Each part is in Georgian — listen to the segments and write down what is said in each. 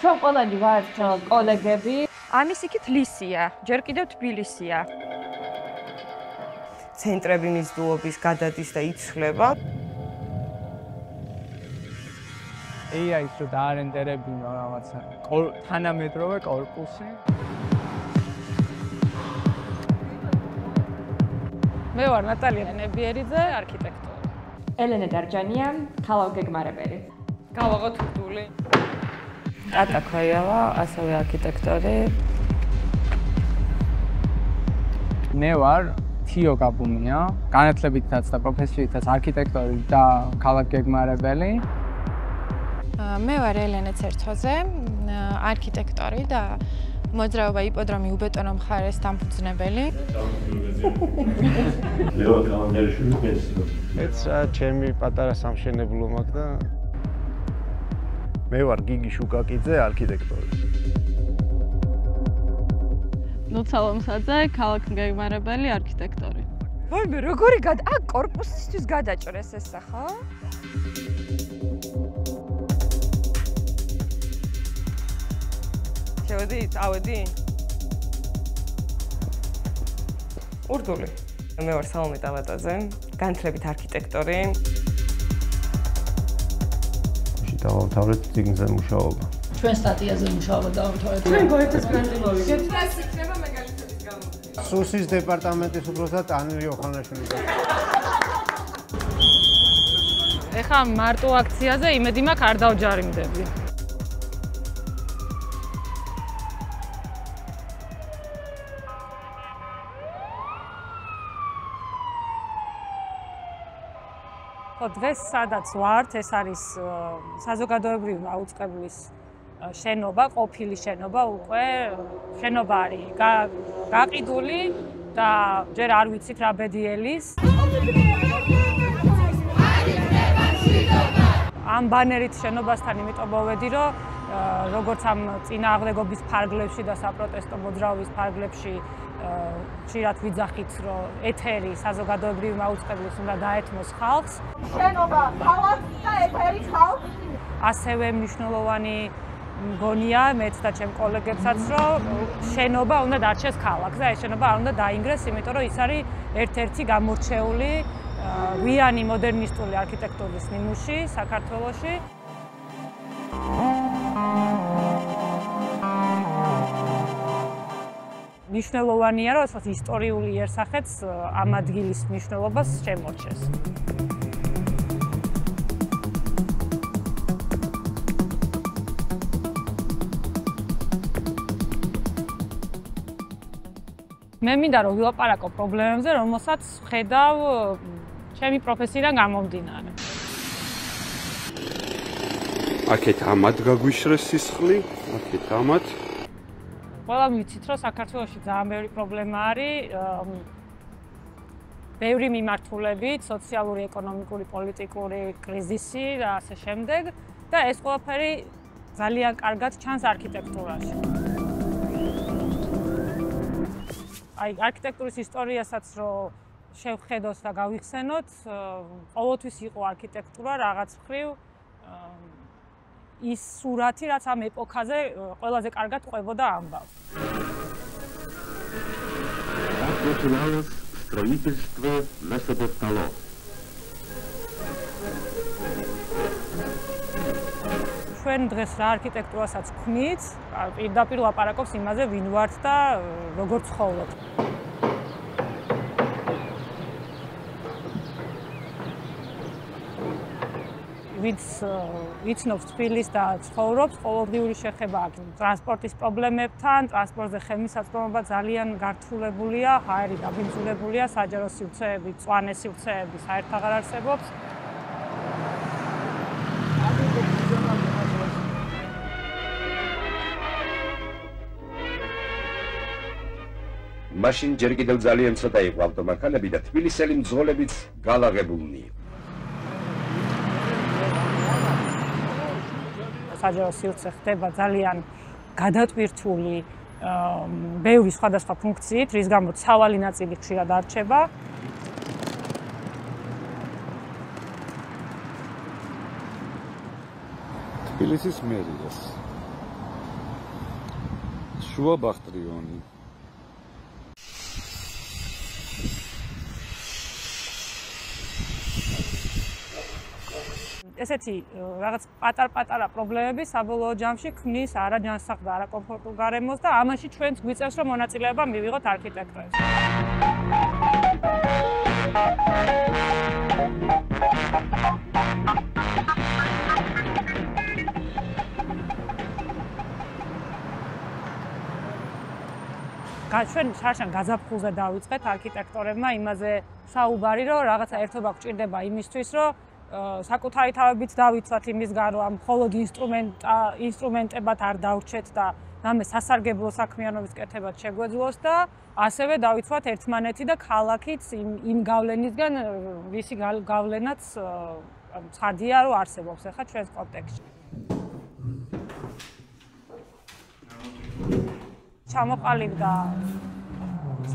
ჩვენ ყველანი ვართ კოლეგები. ამის იქით ლისია, ჯერ კიდევ თბილისია. ცენტრები მიზიდულობის გადადის და იცვლება. AI-ს რო დაარენდერებინო რაღაცა თანამედროვე კორპუსი. მე ვარ ნატალია ნებიერიძე, არქიტექტორი. ელენე დარჯანია, ქალავგეგმარებელი. გავაღო თურდული. ატა ქაიავა, ასევე არქიტექტორი. მე ვარ თიო გაბუნია, განათლებითაც და პროფესიითაც არქიტექტორი და ქალავგეგმარებელი. მე ვარ ელენე ცერცოზე, არქიტექტორი და მოძრაობა იპოდრომი უბეტონო მხარეს დამფუძნებელი. ლეო კალანდერიშვილი პენსიო. მეც ჩემი პატარა სამშენებლო მაქვს და მე ვარ გიგი შუკაკიძე, არქიტექტორი. ნუცა ლომსაძე, ქალავგეგმარებელი, არქიტექტორი. ვაიმე, როგორი კორპუსისთვის გადაჭრეს ესა, ხო? შევედი, წავედი. ურდული. მე ვარ სალომე ტავატაძე, განათლებით არქიტექტორი. დავამთავრეთ ციგნზე მუშაობა. ჩვენ სტატიაზე მუშაობა დავამთავრეთ. ჩვენ გოეთეს გრანტი მოვიგეთ. ეს იქნება მაგალითების გამო. სუსის დეპარტამენტის უფროსად ანრი ოხანაშვილი. ეხლა მარტო აქციაზე იმედი მაქვს არ დავჯარიმდები. დღეს სადაც ვართ, ეს არის საზოგადოებრივი მაუწყებლის შენობა, ყოფილი შენობა უკვე შენობა არის გაყიდული და ჯერ არ ვიცით რა ბედიელის. ამ ბანერით შენობასთან იმიტომ მოვედი, რომ როგორც ამ წინააღმდეგობის ფარგლებში და საპროტესტო მოძრაობის ფარგლებში ხშირად ვიძახით, რომ ეთერი საზოგადოებრივი მაუწყებლის უნდა დაეთმოს ხალხს. შენობა ხალხს და ეთერი ხალხს. ასევე მნიშვნელოვანი მგონია მეც და ჩემ კოლეგებსაც, რომ შენობა უნდა დარჩეს ქალაქს და ეს შენობა არ უნდა დაინგრეს, იმიტომ რომ ის არის ერთ-ერთი გამორჩეული გვიანი მოდერნისტული არქიტექტურის ნიმუში საქართველოში. მნიშვნელოვანია, რომ ეს ისტორიული იერსახეც ამ ადგილის მნიშვნელობას შემორჩეს. მე მინდა რომ ვილაპარაკო პრობლემებზე, რომელსაც ვხედავ ჩემი პროფესიიდან გამომდინარე. აქეთ ამად გაგვიშრეს სისხლი, აქეთ ამად. ყველა ვიცით, რომ საქართველოში ძალიან ბევრი პრობლემა არის, ბევრი მიმართულებით, სოციალური, ეკონომიკური, პოლიტიკური კრიზისი და ასე შემდეგ და ეს ყველაფერი ძალიან კარგად ჩანს არქიტექტურაში. აი, არქიტექტურის ისტორიასაც რომ შევხედოთ და გავიხსენოთ, ყოველთვის იყო არქიტექტურა რაღაც მხრივ ის სურათი, რაც ამ ეპოქაზე ყველაზე კარგად ყვებოდა ამბავს. Начиналось строительство Лесобостало. ჩვენ დღეს რა არქიტექტურასაც ვქმნით, პირდაპირ ლაპარაკობს იმაზე, ვინ ვართ და როგორ ცხოვრობთ. ვინც იცნობს თბილისს და ცხოვრობს, ყოველდღიური შეხება აქვს ტრანსპორტის პრობლემებთან, ტრანსპორტზე ხელმისაწვდომობა ძალიან გართულებულია, ჰაერი დაბინძურებულია, საჯარო სივრცეები, მწვანე სივრცეები საერთოდ აღარ არსებობს. მაშინ ჯერ კიდევ ძალიან ცოტა იყო ავტომანქანები და თბილისელი მძღოლებიც გალაღებულნი. საჯარო სივრცე ხდება ძალიან გადატვირთული ბევრი სხვადასხვა ფუნქციით, რის გამოც სავალი ნაწილი ხშირად არჩება. თბილისის მერიას შუა ბახტრიონი. ესეთი რაღაც პატარ-პატარა პრობლემები საბოლოო ჯამში ქმნის არაჯანსაღ და არაკომფორტულ გარემოს და ამაში ჩვენც გვიწევს რომ მონაწილეობა მივიღოთ არქიტექტორებს. ჩვენ შარშან გაზაფხულზე დავიწყეთ არქიტექტორებმა იმაზე საუბარი, რომ რაღაცა ერთობა გვჭირდება იმისთვის, რომ საკუთარი თავებით დავიცვათ იმისგან, რომ მხოლოდ ინსტრუმენტებად არ დავრჩეთ და რამე სასარგებლო საქმიანობის კეთებად შეგვეძლოს და ასევე დავიცვათ ერთმანეთი და ქალაქიც იმ გავლენისგან, ვისი გავლენაც ცხადია, რომ არსებობს ახლა ჩვენს კონტექსტში. ჩამოყალიბდა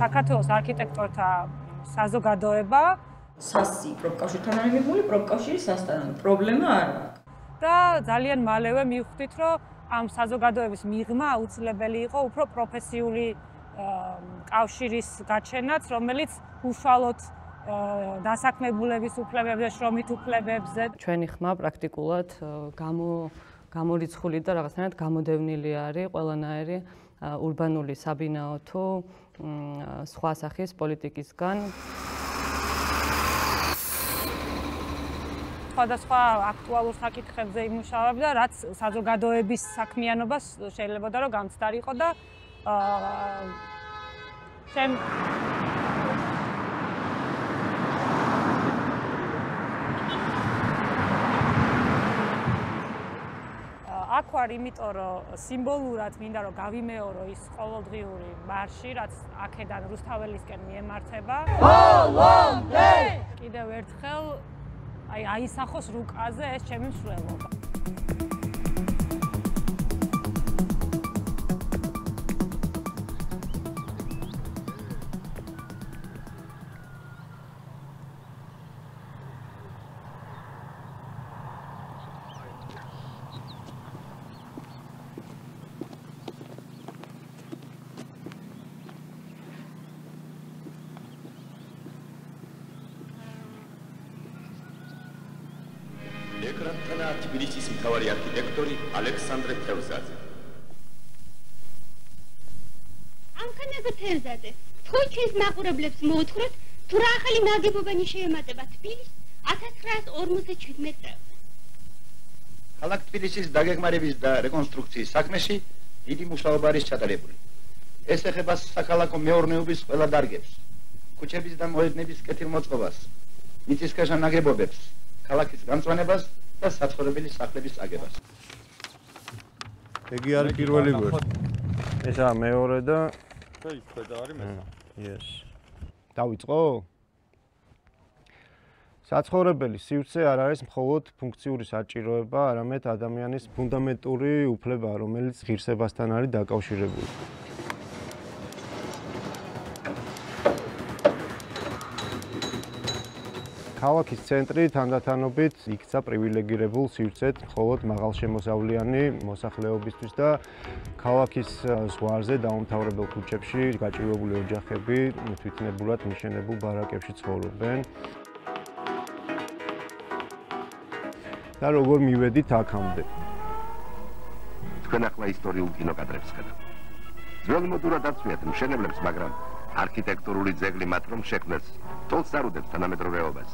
საქართველოს არქიტექტორთა საზოგადოება სასი პროფკავშირთან არის მიღებული, პროფკავშირის სასტანო პრობლემა არ აქვს. და ძალიან მალევე მივხვდით, რომ ამ საზოგადოების მიღმა აუცილებელი იყო უფრო პროფესიული კავშირის გაჩენაც, რომელიც უშუალოდ დასაქმებულების უფლებებზე, შრომით უფლებებზე. ჩვენი ხმა პრაქტიკულად გამორიცხული და რაღაცნაირად გამოდევნილი არის ყველანაირი ურბანული საბინაო თუ სხვა სახის პოლიტიკისგან. სხვადასხვა აქტუალურ საკითხებზე იმუშავებდა, რაც საზოგადოების საქმიანობას შეიძლებოდა რომ გამცდარიყო და აქ ვარ იმიტომ, რომ სიმბოლურად მინდა რომ გავიმეორო ის ყოველდღიური მარში, რაც აქედან რუსთაველისკენ მიემართება. ბოლომდე! კიდევ ერთხელ აისახოს რუკაზე ეს ჩემი მსვლელობა. ეკრანთანა თბილისის მთავარი არქიტექტორი ალექსანდრე თევზაძე. ამქანაგო თევზაძე, თქვენ ჩვენს მაყურებლებს მოუთხროთ, თუ რა ახალი ნაგებობანი შეემატება თბილისს 1957 წელს. ქალაქ თბილისის დაგეგმარების და რეკონსტრუქციის საქმეში დიდი მუშაობა არის ჩატარებული. ეს ეხება საქალაქო მეურნეობის ყველა დარგებს, ქუჩების და მოედნების კეთილმოწყობას, მიწისქვეშა ნაგებობებს, ქალაქის განწვანებას და საცხოვრებელი სახლების აგებას. ეგი არის პირველი გვერდი. ესაა მეორე და ის ქვედა არის მესამე. Yes. დავიწყო? საცხოვრებელი სივრცე არ არის მხოლოდ ფუნქციური საჭიროება, არამედ ადამიანის ფუნდამენტური უფლება, რომელიც ღირსებასთან არის დაკავშირებული. ქალაქის ცენტრი თანდათანობით იქცა პრივილეგირებულ სივრცედ მხოლოდ მაღალშემოსავლიანი მოსახლეობისთვის და ქალაქის ზღვარზე დაუმთავრებელ ქუჩებში გაჭირვებული ოჯახები თვითნებურად მიშენებულ ბარაკებში ცხოვრობენ. და როგორ მივედით აქამდე? თქვენ ახლა ისტორიულ კინოკადრებს ხედავთ. ძველ მოდურად აცვიათ მშენებლებს, მაგრამ არქიტექტურული ძეგლი მათ რომ შექმნეს, თოლს არ უდებს თანამედროვეობას.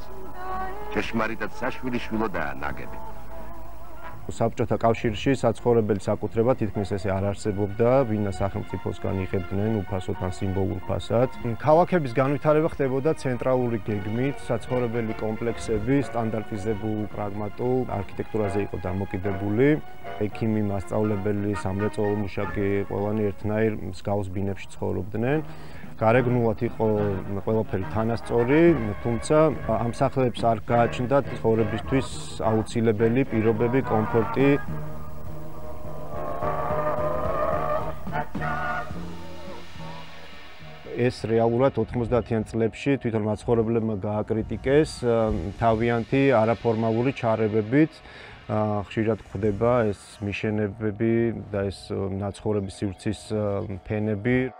ჭეშმარიტად საშვილიშვილოდაა ნაგები. საბჭოთა კავშირში საცხოვრებელი საკუთრება თითქმის ესე არ არსებობდა, ვინა სახელმწიფოსგან იღებდნენ უფასოთან სიმბოლურ ფასად. ქალაქების განვითარება ხდებოდა ცენტრალური გეგმით, საცხოვრებელი კომპლექსები სტანდარტიზებულ პრაგმატულ არქიტექტურაზე იყო დამოკიდებული. ექიმი, მასწავლებელი, სამრეწველო მუშაკი ყველანი ერთნაირ მსგავს ბინებში ცხოვრობდნენ. გარეგნულად იყო ყველაფერი თანასწორი, თუმცა ამ სახლებს არ გააჩნდათ ცხოვრებისთვის აუცილებელი პირობები, კომფორტი. ეს რეალურად 90-იან წლებში თვითონ მაცხოვრებლებმა გააკრიტიკეს თავიანთი არაფორმალური ჩარევებით, ხშირად გვხვდება ეს მიშენებები და ეს ნაცხოვრების სივრცის ფენები.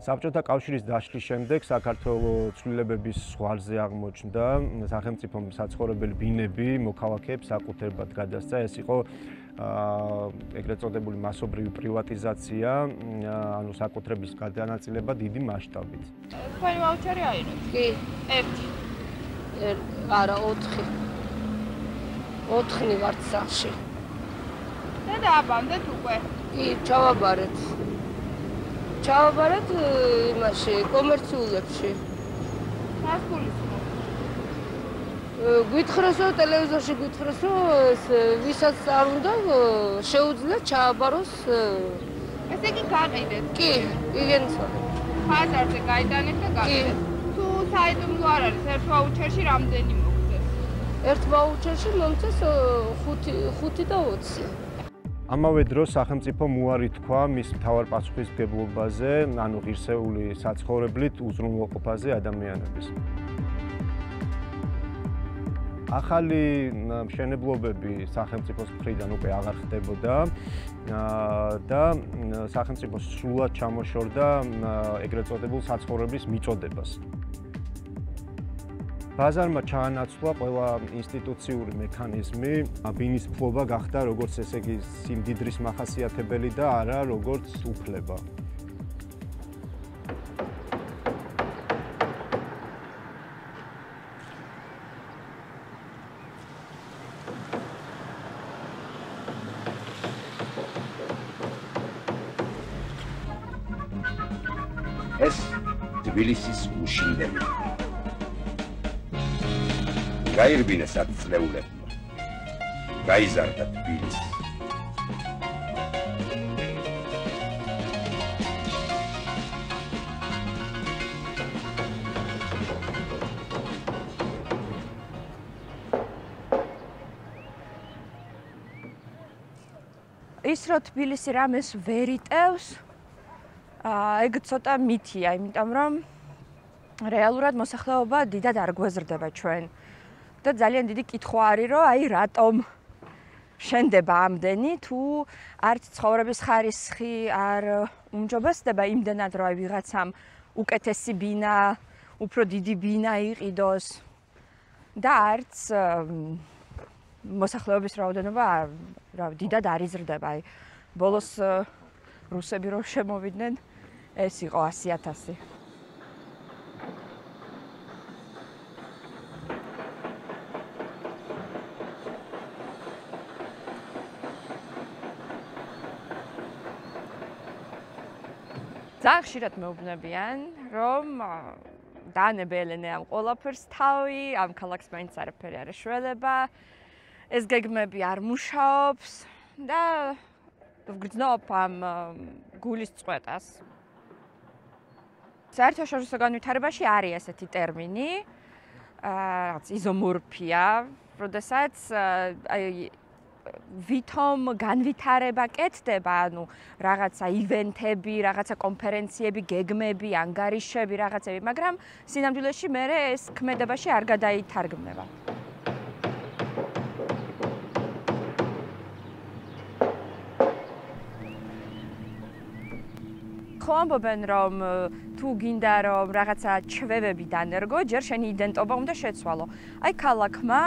საბჭოთა კავშირის დაშლის შემდეგ საქართველოს ცვლილებების ზღვარზე აღმოჩნდა სახელმწიფო საცხოვრებელი ბინები მოქალაქეებს საკუთრებად გადასცა. ეს იყო ეგრეთ წოდებული მასობრივი პრივატიზაცია, ანუ საკუთრების გადანაწილება დიდი მასშტაბით. თქვენი ვაუჩერი აიღეთ? კი. 1. არა 4. 4 ვართ სახში. და დააბამდეთ უკვე? კი, ჩავაბარეთ. ჩავაბარეთ იმაში, კომერციულებში. რას გულისხმობ? გვითხრესო ტელევიზორში გვითხრესო ეს ვისაც არ უნდა შეუძლიათ ჩააბაროს. ესე იგი გაყიდეთ? კი, იგენცვალე. ბაზარზე გაიტანეთ და გაყიდეთ. თუ საიდუმლო არ არის, ერთ ვაუჩერში რამდენი მოგწეს? ერთ ვაუჩერში მომწეს 5 და 20. ამავე დროს სახელმწიფო უარი თქვა მის მთავარ პასუხისმგებლობაზე, ანუ ღირსეული საცხოვრებლით უზრუნველყოფაზე ადამიანების. ახალი მშენებლობები სახელმწიფოს მხრიდან უკვე აღარ ხდებოდა და სახელმწიფო სრულად ჩამოშორდა ეგრეთ წოდებულ საცხოვრებლის მიწოდებას. ბაზარმა ჩაანაცვლა ყველა ინსტიტუციური მექანიზმი, ბინის ფლობა გახდა როგორც ესე იგი სიმდიდრის მახასიათებელი და არა როგორც უფლება. ეს თბილისის უშინდელი. გაირბინეს ათწლეულებმა. გაიზარდა თბილისი. ის რო თბილისი რამეს ვერ იტევს, ეგ ცოტა მითია, იმიტომ რომ რეალურად მოსახლეობა დიდად არ გვეზრდება ჩვენ. და ძალიან დიდი კითხვა არის, რომ აი რატომ შენდება ამდენი, თუ არც ცხოვრების ხარისხი არ უმჯობესდება იმდენად, რომ აი ვიღაცამ უკეთესი ბინა, უფრო დიდი ბინა იყიდოს და არც მოსახლეობის რაოდენობა დიდად არ იზრდება. აი ბოლოს რუსები რო შემოვიდნენ, ეს იყო 100,000. ძალიან ხშირად მეუბნებიან, რომ დაანებელენე ამ ყველაფერს თავი, ამ ქალაქს მაინც არაფერი არ ეშველება, ეს გეგმები არ მუშაობს და ვგრძნობ ამ გულის წყვეტას. საერთაშორისო განვითარებაში არის ესეთი ტერმინი, რაღაც იზომორფია, როდესაც აი ვითომ განვითარება კეთდება, ანუ რაღაცა ივენთები, რაღაცა კონფერენციები, გეგმები, ანგარიშები, რაღაცები, მაგრამ სინამდვილეში მე ეს ქმედებაში არ გადაითარგმნება. ხო ამბობენ, რომ თუ გინდა რომ რაღაცა ჩვევები დანერგო, ჯერ შენი იდენტობა უნდა შეცვალო. აი ქალაქმა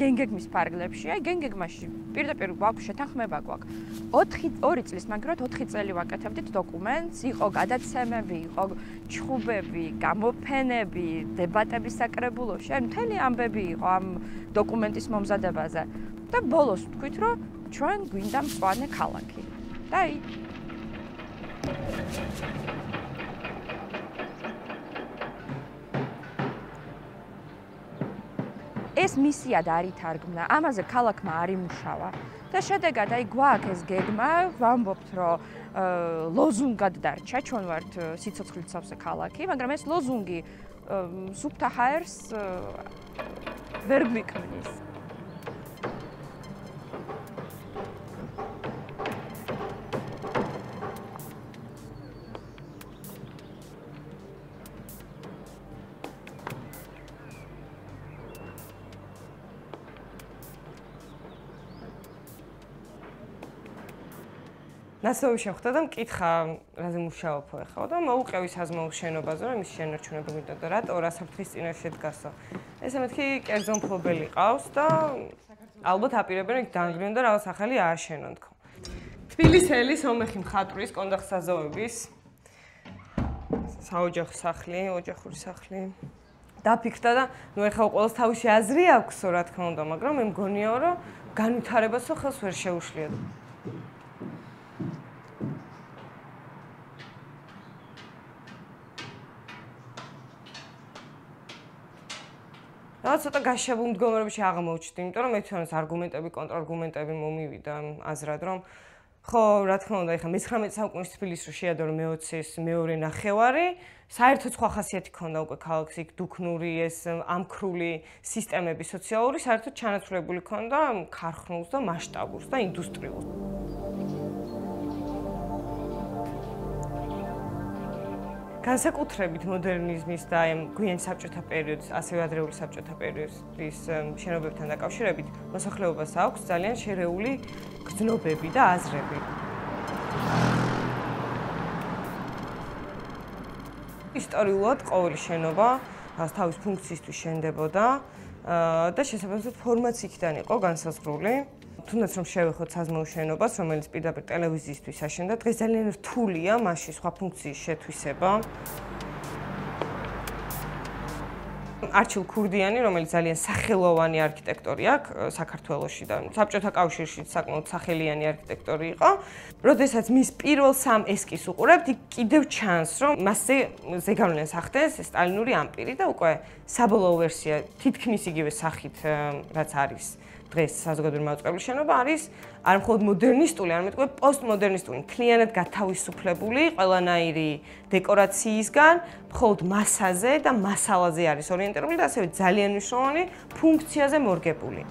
გენგეგმის ფარგლებში, აი გენგეგმაში პირდაპირ გვაქვს შეთანხმება გვაქვს. 2 წლის მაგრად 4 წელი ვაკეთებდით დოკუმენტს, იყო გადაცემები, იყო ჩხუბები, გამოფენები, დებატების საკრებულოში, აი მთელი ამბები იყო ამ დოკუმენტის მომზადებაზე. და ბოლოს ვთქვით, რომ ჩვენ გვინდა მწვანე ქალაქი. და აი ეს მისიად არ ითარგმნა, ამაზე ქალაქმა არ იმუშავა და შედეგად აი გვაქვს ეს გეგმა, ვამბობთ, რომ ლოზუნგად დარჩა, ჩვენ ვართ სიცოცხლით სავსე ქალაქი, მაგრამ ეს ლოზუნგი სუფთა ჰაერს ვერ გვიქმნის. ნაცნობი შეხვდა და მკითხა, რაზე მუშაობ ახლა და მოუყევი საზმაუს შენობაზე, რომ ის შენარჩუნება მინდა და რატო რა საფრთხის წინაშე დგასო. ესე მეთქი კერძო მფლობელი ყავს და ალბათ აპირებენ იქ დაანგრიონ და რაღაც ახალი ააშენონ თქო. თბილისელი სომეხი მხატვრის კონდახსაზოვების საოჯახო სახლი, ოჯახური სახლი. დაფიქრდა და ნუ ეხლა ყოველს თავისი აზრი აქვს, რა თქმა უნდა, მაგრამ მე მგონიაო, რომ განვითარებასო ხელს ვერ შეუშლია. რა ცოტა გაშებულ მდგომარეობაში აღმოჩნდი, იმიტომ რომ მე თვითონაც არგუმენტები, კონტრარგუმენტები მომივიდა აზრად, რომ ხო, რა თქმა უნდა, ეხლა მე-19 საუკუნის თბილისს რო შეადო მე-20-ის მეორე ნახევარი, საერთოდ სხვა ხასიათი ქონდა უკვე ქალაქს, იქ დუქნური ეს ამქრული სისტემები სოციალური, საერთოდ ჩანაცვლებული ქონდა ქარხნულს და მასშტაბურს და ინდუსტრიულს. განსაკუთრებით მოდერნიზმის და გვიან საბჭოთა პერიოდის, ასევე ადრეული საბჭოთა პერიოდის შენობებთან დაკავშირებით მოსახლეობას აქვს ძალიან შერეული გრძნობები და აზრები. ისტორიულად ყოველი შენობა თავის ფუნქციისთვის შენდებოდა და შესაბამისად ფორმაც იქიდან იყო განსაზღვრული. თუნდაც რომ შევეხოთ საზმაუს შენობას, რომელიც პირდაპირ ტელევიზიისთვის აშენდა, დღეს ძალიან რთულია მასში სხვა ფუნქციის შეთვისება. არჩილ ქურდიანი, რომელიც ძალიან სახელოვანი არქიტექტორი აქვს საქართველოში და საბჭოთა კავშირში საკმაოდ სახელიანი არქიტექტორი იყო. როდესაც მის პირველ სამ ესკიზს უყურებთ, იქ კიდევ ჩანს, რომ მასზე ზეგავლენას ახდენს სტალინური ამპირი და უკვე საბოლოო ვერსია თითქმის იგივე სახით, რაც არის დღეს საზოგადოებრივი მაუწყებლობის შენობა არის არ მხოლოდ მოდერნისტული, არამედ უკვე პოსტმოდერნისტული, მთლიანად გათავისუფლებული ყველანაირი დეკორაციისგან, მხოლოდ მასაზე და მასალაზე არის ორიენტირებული და ასევე ძალიან მნიშვნელოვანი ფუნქციაზე მორგებული.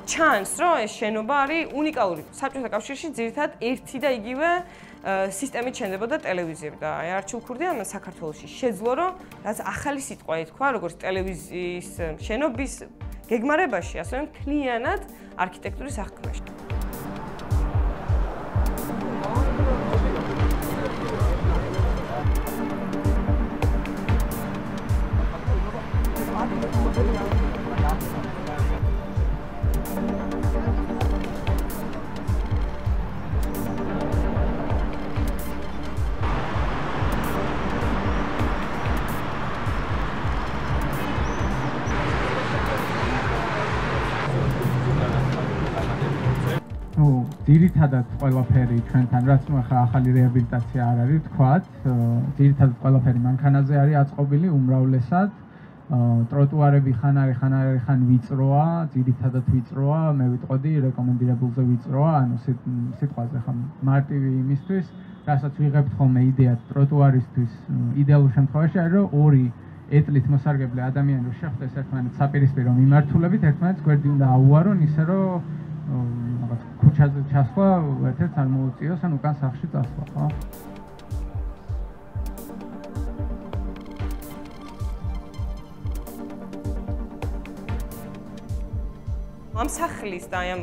ჩანს, რომ ეს შენობა არის უნიკალური. საბჭოთა კავშირში ძირითადად ერთი და იგივე სისტემით შენდებოდა ტელევიზიები და აი არჩილ ქურდიანმა საქართველოში შეძლო, რომ რაც ახალი სიტყვა ითქვა, როგორც ტელევიზიის შენობის გეგმარებაში, ასევე მთლიანად არქიტექტურის აღქმაში. ძირითადად ყველაფერი ჩვენთან, რაც ახლა ახალი რეაბილიტაცია არ არის, თქვათ, ძირითადად ყველაფერი მანქანაზე არის აწყობილი უმრავლესად. ტროტუარები ხან არის, ხან ვიწროა, ძირითადად ვიწროა, მე ვიტყოდი რეკომენდირებულზე ვიწროა, ანუ სიტყვაზე ხა მარტივი იმისთვის, რასაც ვიღებთ ხოლმე იდეად ტროტუარისთვის, იდეალურ შემთხვევაში არის, რომ ორი ეტლით მოსარგებლე ადამიანი რო შეხვდეს ერთმანეთს საპირისპირო მიმართულებით, ერთმანეთს გვერდი უნდა აუარონ ისე, რომ რაღაც ქუჩაზე ჩასვლა ერთ-ერთს არ მოუწიოს, ან უკან სახლში წასვლა, ხო? ამ სახლის და აი ამ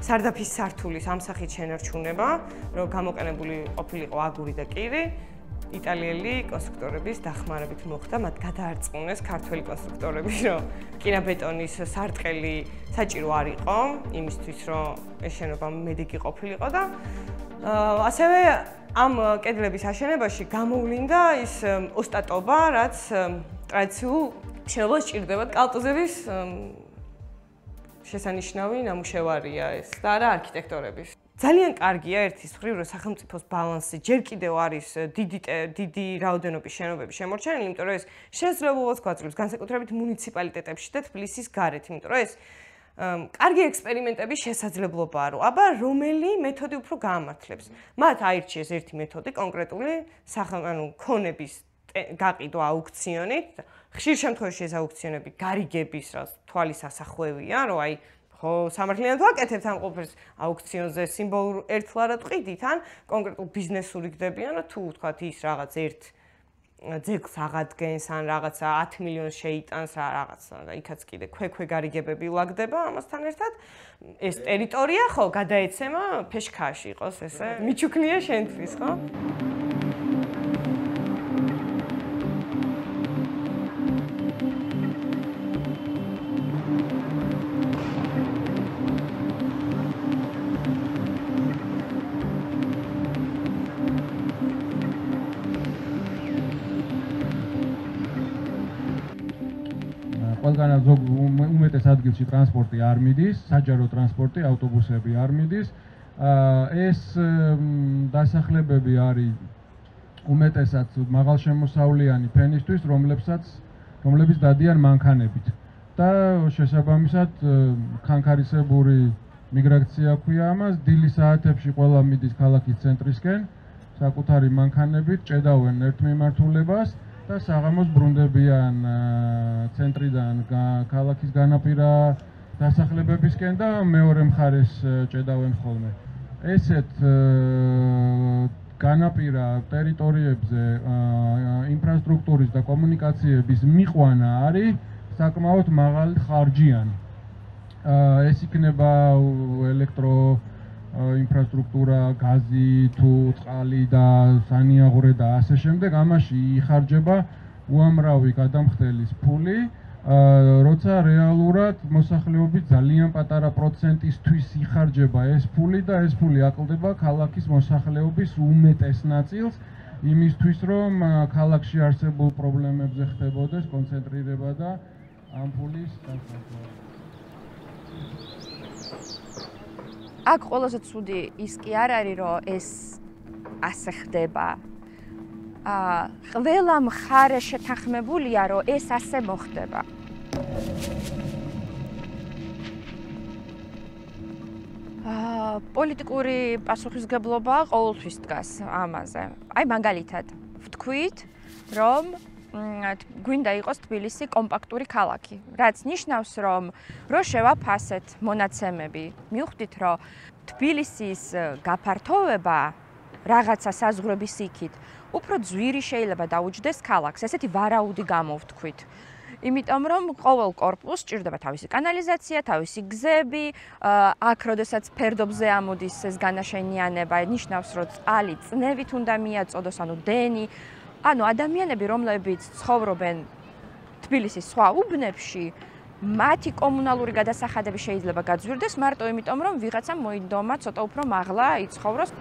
სარდაფის სართულის ამ სახით შენარჩუნება, რომ გამოყენებული ყოფილიყო აგური და კირი, იტალიელი კონსტრუქტორების დახმარებით მოხდა, მათ გადაარწმუნეს ქართველი კონსტრუქტორები, რომ კირაბეტონის სარტყელი საჭირო არ იყო, იმისთვის, რომ ეს შენობა მედეგი ყოფილიყო და ასევე ამ კედლების აშენებაში გამოვლინდა ის ოსტატობა, რაც ტრადიციულ შენობას სჭირდება კალტოზების შესანიშნავი ნამუშევარია ეს და არა არქიტექტორების. ძალიან კარგია ერთის მხრივ, რომ სახელმწიფოს ბალანსი ჯერ კიდევ არის დიდი რაოდენობის შენობები შემორჩენილი, იმიტომ რომ ეს შესაძლებლობას გვაძლევს განსაკუთრებით მუნიციპალიტეტებში და თბილისის გარეთ, იმიტომ რომ ეს კარგი ექსპერიმენტების შესაძლებლობაა, რომ აბა რომელი მეთოდი უფრო გაამართლებს. მათ აირჩიეს ერთი მეთოდი კონკრეტული ქონების გაყიდვა აუქციონით. ხშირ შემთხვევაში ეს აუქციონები გარიგების თვალის ასახვევია, რომ აი ხო სამართლიანად ვაკეთებთ ამ ყოფილს აუქციონზე სიმბოლურ ერთლარად ყიდით, ან კონკრეტულ ბიზნესური გდებიან, თუ ვთქვათ ის რაღაც ერთ ძეგლს აღადგენს ან რაღაცა 10 მილიონს შეიტანს რა რაღაცა და იქაც კიდე ქვე გარიგებები ლაგდება ამასთან ერთად ეს ტერიტორია ხო გადაეცემა ფეშქაში იყოს ესე მიჩუქნია შენთვის ხო ყველგან უმეტეს ადგილში ტრანსპორტი არ მიდის, საჯარო ტრანსპორტი, ავტობუსები არ მიდის. ეს დასახლებები არის უმეტესად მაღალშემოსავლიანი ფენისთვის, რომლებიც დადიან მანქანებით. და შესაბამისად ხანქარისებური მიგრაცია ქვია ამას, დილის საათებში ყველა მიდის ქალაქის ცენტრისკენ, საკუთარი მანქანებით ჭედავენ ერთმიმართულებას. და საღამოს ბრუნდებიან ცენტრიდან ქალაქის განაპირა დასახლებებისკენ და მეორე მხარეს ჭედავენ ხოლმე. ესეთ განაპირა ტერიტორიებზე ინფრასტრუქტურის და კომუნიკაციების მიყვანა არის საკმაოდ მაღალი ხარჯიანი. ეს იქნება ინფრასტრუქტურა, გაზი, თუ წყალი და სანიაღვრე და ასე შემდეგ, ამაში იხარჯება უამრავი გადამხდელის ფული, როცა რეალურად მოსახლეობის ძალიან პატარა პროცენტისთვის იხარჯება ეს ფული და ეს ფული აკლდება ქალაქის მოსახლეობის უმეტეს ნაწილს, იმისთვის რომ ქალაქში არსებულ პრობლემებზე ხდებოდეს კონცენტრირება და ამ ფულის დასაწყო. აქ ყველაზე ცუდი ის კი არ არის, რომ ეს ასე ხდება. ყველა მხარე შეთანხმებულია, რომ ეს ასე მოხდება. პოლიტიკური პასუხისგებლობა ყოველთვის დგას ამაზე. აი მაგალითად, ვთქვით, რომ გვინდა იყოს თბილისი კომპაქტური ქალაქი, რაც ნიშნავს, რომ შევაფასეთ მონაცემები, მივხვდით, რომ თბილისის გაფართოვება რაღაცა საზღვრების იქით უფრო ძვირი შეიძლება დაუჯდეს ქალაქს, ესეთი ვარაუდი გამოვთქვით. იმიტომ რომ ყოველ კორპუსს სჭირდება თავისი კანალიზაცია, თავისი გზები, აქ როდესაც ფერდობზე ამოდის ეს განაშენიანება, ნიშნავს, რომ წყალი წნევით უნდა მიაწოდოს, ანუ დენი. ანუ ადამიანები, რომლებიც ცხოვრობენ თბილისის სხვა უბნებში, მათი კომუნალური გადასახადები შეიძლება გაძვირდეს მარტო იმიტომ, რომ ვიღაცამ მოიდომა ცოტა უფრო მაღლა იცხოვროს.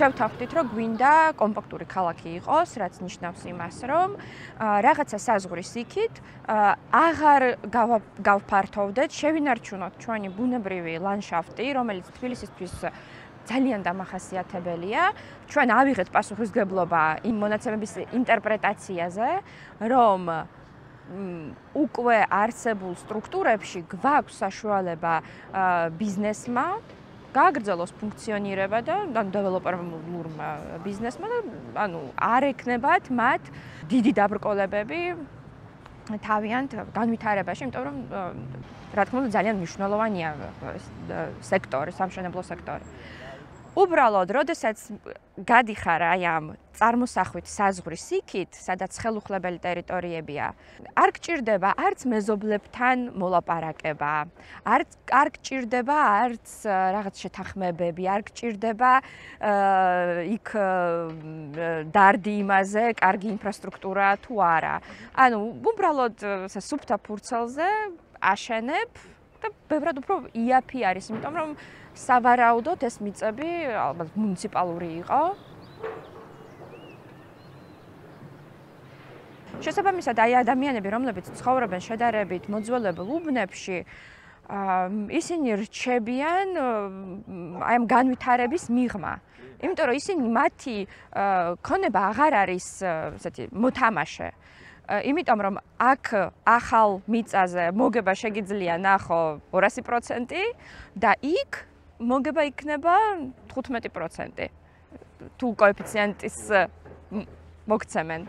შევთანხმდით, რომ გვინდა კომპაქტური ქალაქი იყოს, რაც ნიშნავს იმას, რომ რაღაცა საზღვრის იქით აღარ გავფართოვდეთ, შევინარჩუნოთ ჩვენი ბუნებრივი ლანდშაფტი, რომელიც თბილისისთვის ძალიან დამახასიათებელია. ჩვენ ავიღეთ პასუხისგებლობა იმ მონაცემების ინტერპრეტაციაზე, რომ უკვე არსებულ სტრუქტურებში გვაქვს საშუალება ბიზნესმა გააგრძელოს ფუნქციონირება და დეველოპერულურმა ბიზნესმა და ანუ არ ექნებათ მათ დიდი დაბრკოლებები თავიანთ განვითარებაში, იმიტომ რომ რა თქმა უნდა ძალიან მნიშვნელოვანია სექტორი, სამშენებლო სექტორი. უბრალოდ, როდესაც გადიხარ აი ამ წარმოსახვით საზღვრის იქით, სადაც ხელუხლებელი ტერიტორიებია, არ გჭირდება არც მეზობლებთან მოლაპარაკება, არ გჭირდება არც რაღაც შეთანხმებები, არ გჭირდება იქ დარდი იმაზე, კარგი ინფრასტრუქტურა თუ არა. ანუ უბრალოდ სუფთა ფურცელზე აშენებ და ბევრად უფრო იაფი არის, იმიტომ რომ სავარაუდოდ ეს მიწები ალბათ მუნიციპალური იყო. შესაბამისად, აი ადამიანები, რომლებიც ცხოვრობენ შედარებით მოძველებელ უბნებში, ისინი რჩებიან აი ამ განვითარების მიღმა. იმიტომ რომ ისინი მათი ქონება აღარ არის ესეთი მოთამაშე. იმიტომ რომ აქ ახალ მიწაზე მოგება შეგიძლია ნახო 200% და იქ მოგება იქნება 15% თუ კოეფიციენტის მოგცემენ.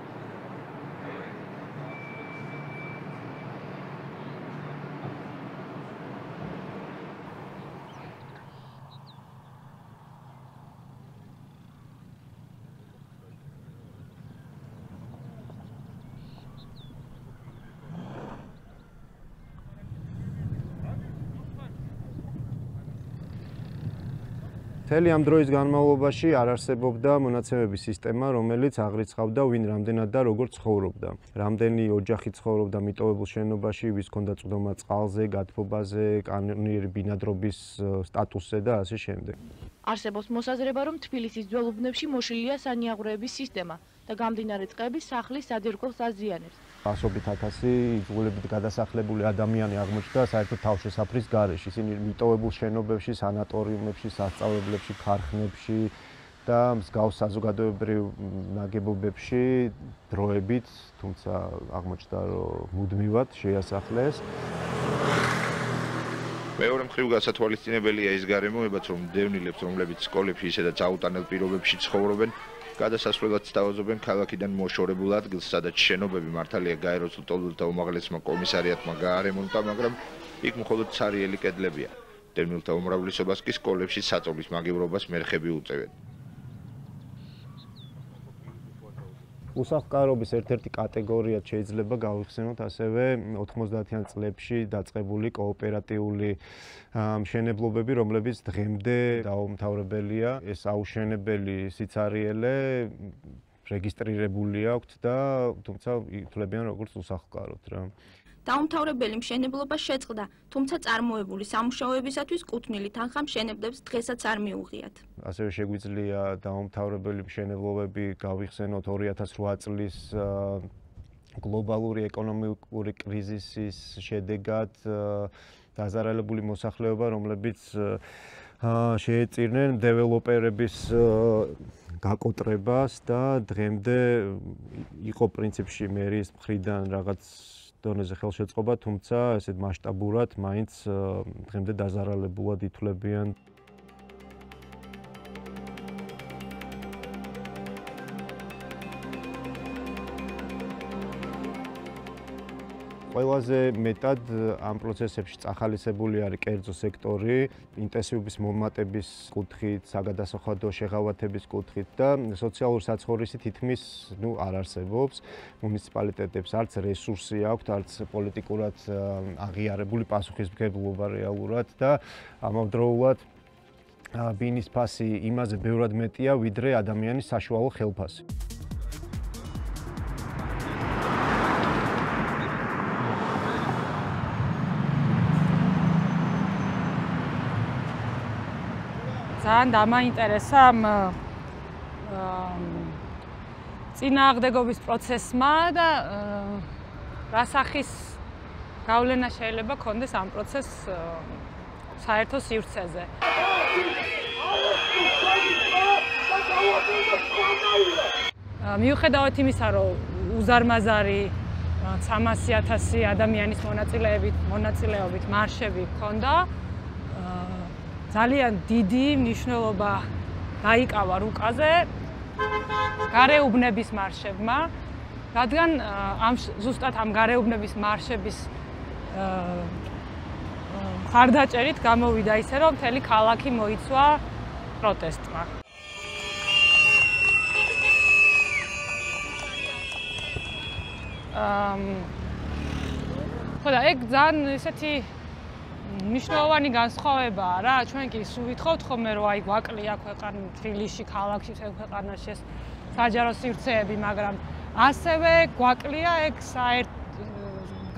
მთელი ამ დროის განმავლობაში არ არსებობდა მონაცემების სისტემა, რომელიც აღრიცხავდა ვინ რამდენად და როგორ ცხოვრობდა. Რამდენი ოჯახი ცხოვრობდა მიტოვებულ შენობაში, ვის ჰქონდა წვდომა წყალზე, გათბობაზე, კანონიერი ბინადრობის სტატუსზე და ასე შემდეგ. არსებობს მოსაზრება, რომ თბილისის ძველ უბნებში მოშლილია სანიაღვრეების სისტემა და გამდინარე წყები სახლის საძირკველს აზიანებს. ასობით ათასი იძულებით გადასახლებული ადამიანი აღმოჩნდა საერთოდ თავშესაფრის გარეშე. ისინი მიტოვებულ შენობებში, სანატორიუმებში, სასწავლებლებში, ქარხნებში და მსგავს საზოგადოებრივ ნაგებობებში დროებით, თუმცა აღმოჩნდა, რომ მუდმივად შეასახლეს. მეორე მხრივ გასათვალისწინებელია ის გარემოებაც, რომ მდევნილებს, რომლებიც სკოლებში ისედაც აუტანელ პირობებში ცხოვრობენ, გადასასვლელად სთავაზობენ ქალაქიდან მოშორებულ ადგილს, სადაც შენობები მართალია გაეროს ლტოლვილთა უმაღლესმა კომისარიატმა გაარემონტა, მაგრამ იქ მხოლოდ ცარიელი კედლებია. მდევნილთა უმრავლესობას კი სკოლებში საწოლის მაგივრობას მერხები უწევენ. უსახლკარობის ერთ-ერთი კატეგორიად შეიძლება გავიხსენოთ ასევე 90-იან წლებში დაწყებული კოოპერატიული მშენებლობები, რომლებიც დღემდე დაუმთავრებელია. ეს აუშენებელი სიცარიელე რეგისტრირებული აქვთ და თუმცა ითვლებიან როგორც უსახლკაროდ რა. დაუმთავრებელი მშენებლობა შეწყდა, თუმცა წარმოებული სამუშაოებისათვის კუთვნილი თანხა მშენებლებს დღესაც არ მიუღიათ. ასევე შეგვიძლია დაუმთავრებელი მშენებლობები გავიხსენოთ 2008 წლის გლობალური ეკონომიკური კრიზისის შედეგად დაზარალებული მოსახლეობა, რომლებიც შეეწირნენ დეველოპერების გაკოტრებას და დღემდე იყო პრინციპში მერის მხრიდან რაღაც დონეზე ხელშეწყობა, თუმცა ესეთ მასშტაბურად მაინც დღემდე დაზარალებულად ითვლებიან. ყველაზე მეტად ამ პროცესებში წახალისებული არის კერძო სექტორი, ინტენსივობის მომატების კუთხით, საგადასახადო შეღავათების კუთხით და სოციალური საცხოვრისი თითქმის არ არსებობს. მუნიციპალიტეტებს არც რესურსი აქვთ, არც პოლიტიკურად აღიარებული პასუხისმგებლობა რეალურად და ამავდროულად ბინის ფასი იმაზე ბევრად მეტია, ვიდრე ადამიანის საშუალო ხელფასი. ძალიან დამაინტერესა წინააღმდეგობის პროცესმა და რა სახის გავლენა შეიძლება ქონდეს ამ პროცესს საერთო სივრცეზე. მიუხედავად იმისა, რომ უზარმაზარი 300,000 ადამიანის მონაწილეობით მარშები ჰქონდა, ძალიან დიდი მნიშვნელობა დაიკავა რუკაზე გარეუბნების მარშებმა, რადგან ზუსტად ამ გარეუბნების მარშების მხარდაჭერით გამოვიდა ისე, რომ მთელი ქალაქი მოიცვა პროტესტმა. ხოდა ეგ ძალიან ესეთი მნიშვნელოვანი განსხვავებაა რა, ჩვენ კი სულ ვითხოვთ ხოლმე, რომ აი გვაკლია ქვეყანა თბილისში, ქალაქში, ქვეყანაში საჯარო სივრცეები, მაგრამ ასევე გვაკლია ეგ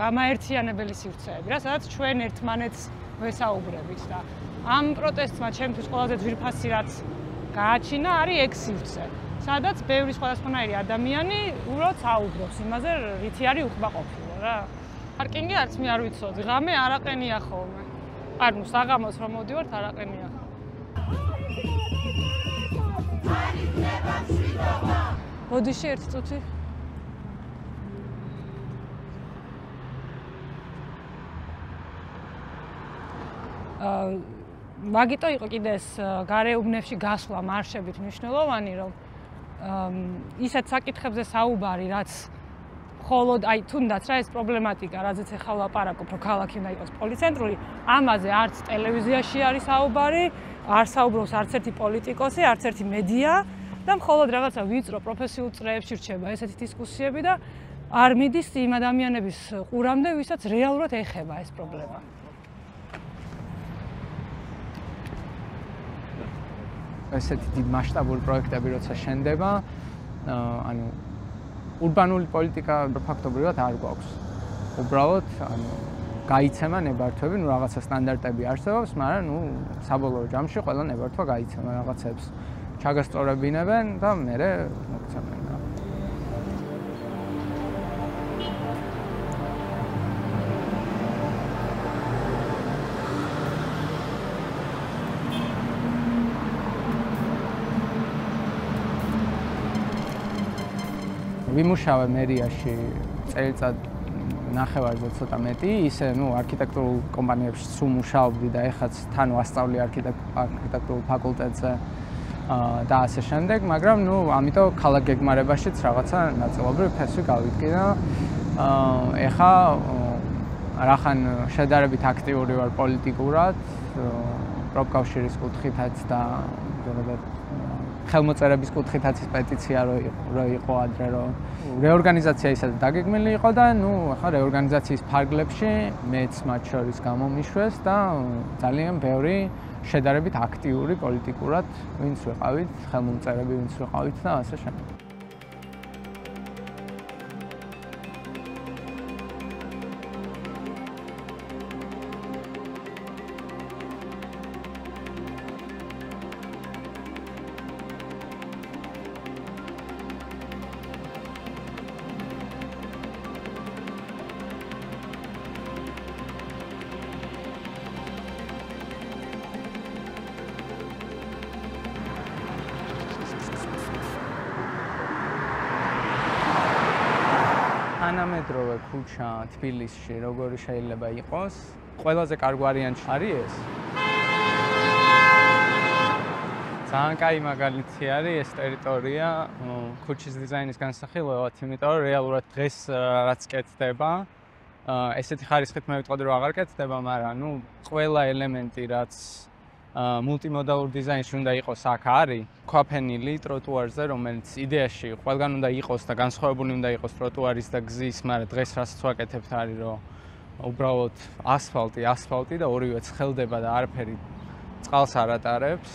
გამაერთიანებელი სივრცეები, რა, სადაც ჩვენ ერთმანეთს ვესაუბრებით და ამ პროტესტმა ჩემთვის ყველაზე ძვირფასი რაც გააჩინა არის ეგ სივრცე, სადაც ბევრი სხვადასხვანაირი ადამიანი უბრალოდ საუბრობს იმაზე, რითი არის უკმაყოფილო რა. პარკინგი არც მე არ ვიცოდი, ღამე არაყენია ხოლმე. ანუ საღამოს რომ მოდივართ არაყენია. მოდიში ერთი წუთი. მაგიტო იყო კიდე ეს გარეუბნებში გასვლა მარშებით მნიშვნელოვანი, რომ ისეთ საკითხებზე საუბარი, რაც ხოლოდ აი თუნდაც რა ეს პრობლემატიკა, რაზეც ახლა ვლაპარაკობ, რომ ქალაქი უნდა იყოს პოლიცენტრული, ამაზე არც ტელევიზიაში არის საუბარი, არ საუბრობს არც ერთი პოლიტიკოსი, არც ერთი მედია და მხოლოდ რაღაცა ვიწრო პროფესიულ წრეებში რჩება ესეთი დისკუსიები და არ მიდის იმ ადამიანების ყურამდე, ვისაც რეალურად ეხება ეს პრობლემა. ესეთი დიდ მასშტაბური პროექტები როცა შენდება, ანუ ურბანული პოლიტიკა ფაქტობრივად არ გვაქვს. უბრალოდ გაიცემა ნებართვები, რაღაცა სტანდარტები არსებობს, მაგრამ საბოლოო ჯამში ყველა ნებართვა გაიცემა რაღაცებს. ჩაგასწორებინებენ და მერე მოგცემენ. ვიმუშავე მერიაში წელიწად ნახევარზე ცოტა მეტი, ისე არქიტექტურულ კომპანიებში სულ მუშაობდი და ეხაც თან ვასწავლი არქიტექტურულ ფაკულტეტზე და ასე შემდეგ, მაგრამ ამიტომ ქალაქ გეგმარებაშიც რაღაცა ნაწილობრივ ფესვი გავიდგე და ეხა რახან შედარებით აქტიური ვარ პოლიტიკურად, პროფკავშირის კუთხითაც და ხელმოწერების კუთხითაც პეტიცია რო იყო ადრე რომ რეორგანიზაცია ისედაც დაგეგმილი იყო და ახლა რეორგანიზაციის ფარგლებში მეც მათ შორის გამომიშვეს და ძალიან ბევრი შედარებით აქტიური პოლიტიკურად ვინც ვიყავით, ხელმომწერები ვინც ვიყავით და ასე შემდეგ. თანამედროვე ქუჩა თბილისში როგორი შეიძლება იყოს? ყველაზე კარგ ვარიანტი არის ეს. ძალიან კაი მაგალითი არის ეს ტერიტორია ქუჩის დიზაინის განსახილველად, იმიტომ რომ რეალურად დღეს რაც კეთდება, ესეთი ხარისხით მე ვიტყოდი რომ აღარ კეთდება, მაგრამ ყველა ელემენტი რაც მულტიმოდალურ დიზაინში უნდა იყოს აქ არის ქვაფენილი ტროტუარზე, რომელიც იდეაში ყველგან უნდა იყოს და განსხვავებული უნდა იყოს ტროტუარის და გზის, მაგრამ დღეს რასაც ვაკეთებთ არის რომ უბრალოდ ასფალტი და ორივე ცხელდება და არაფერი წყალს არ ატარებს.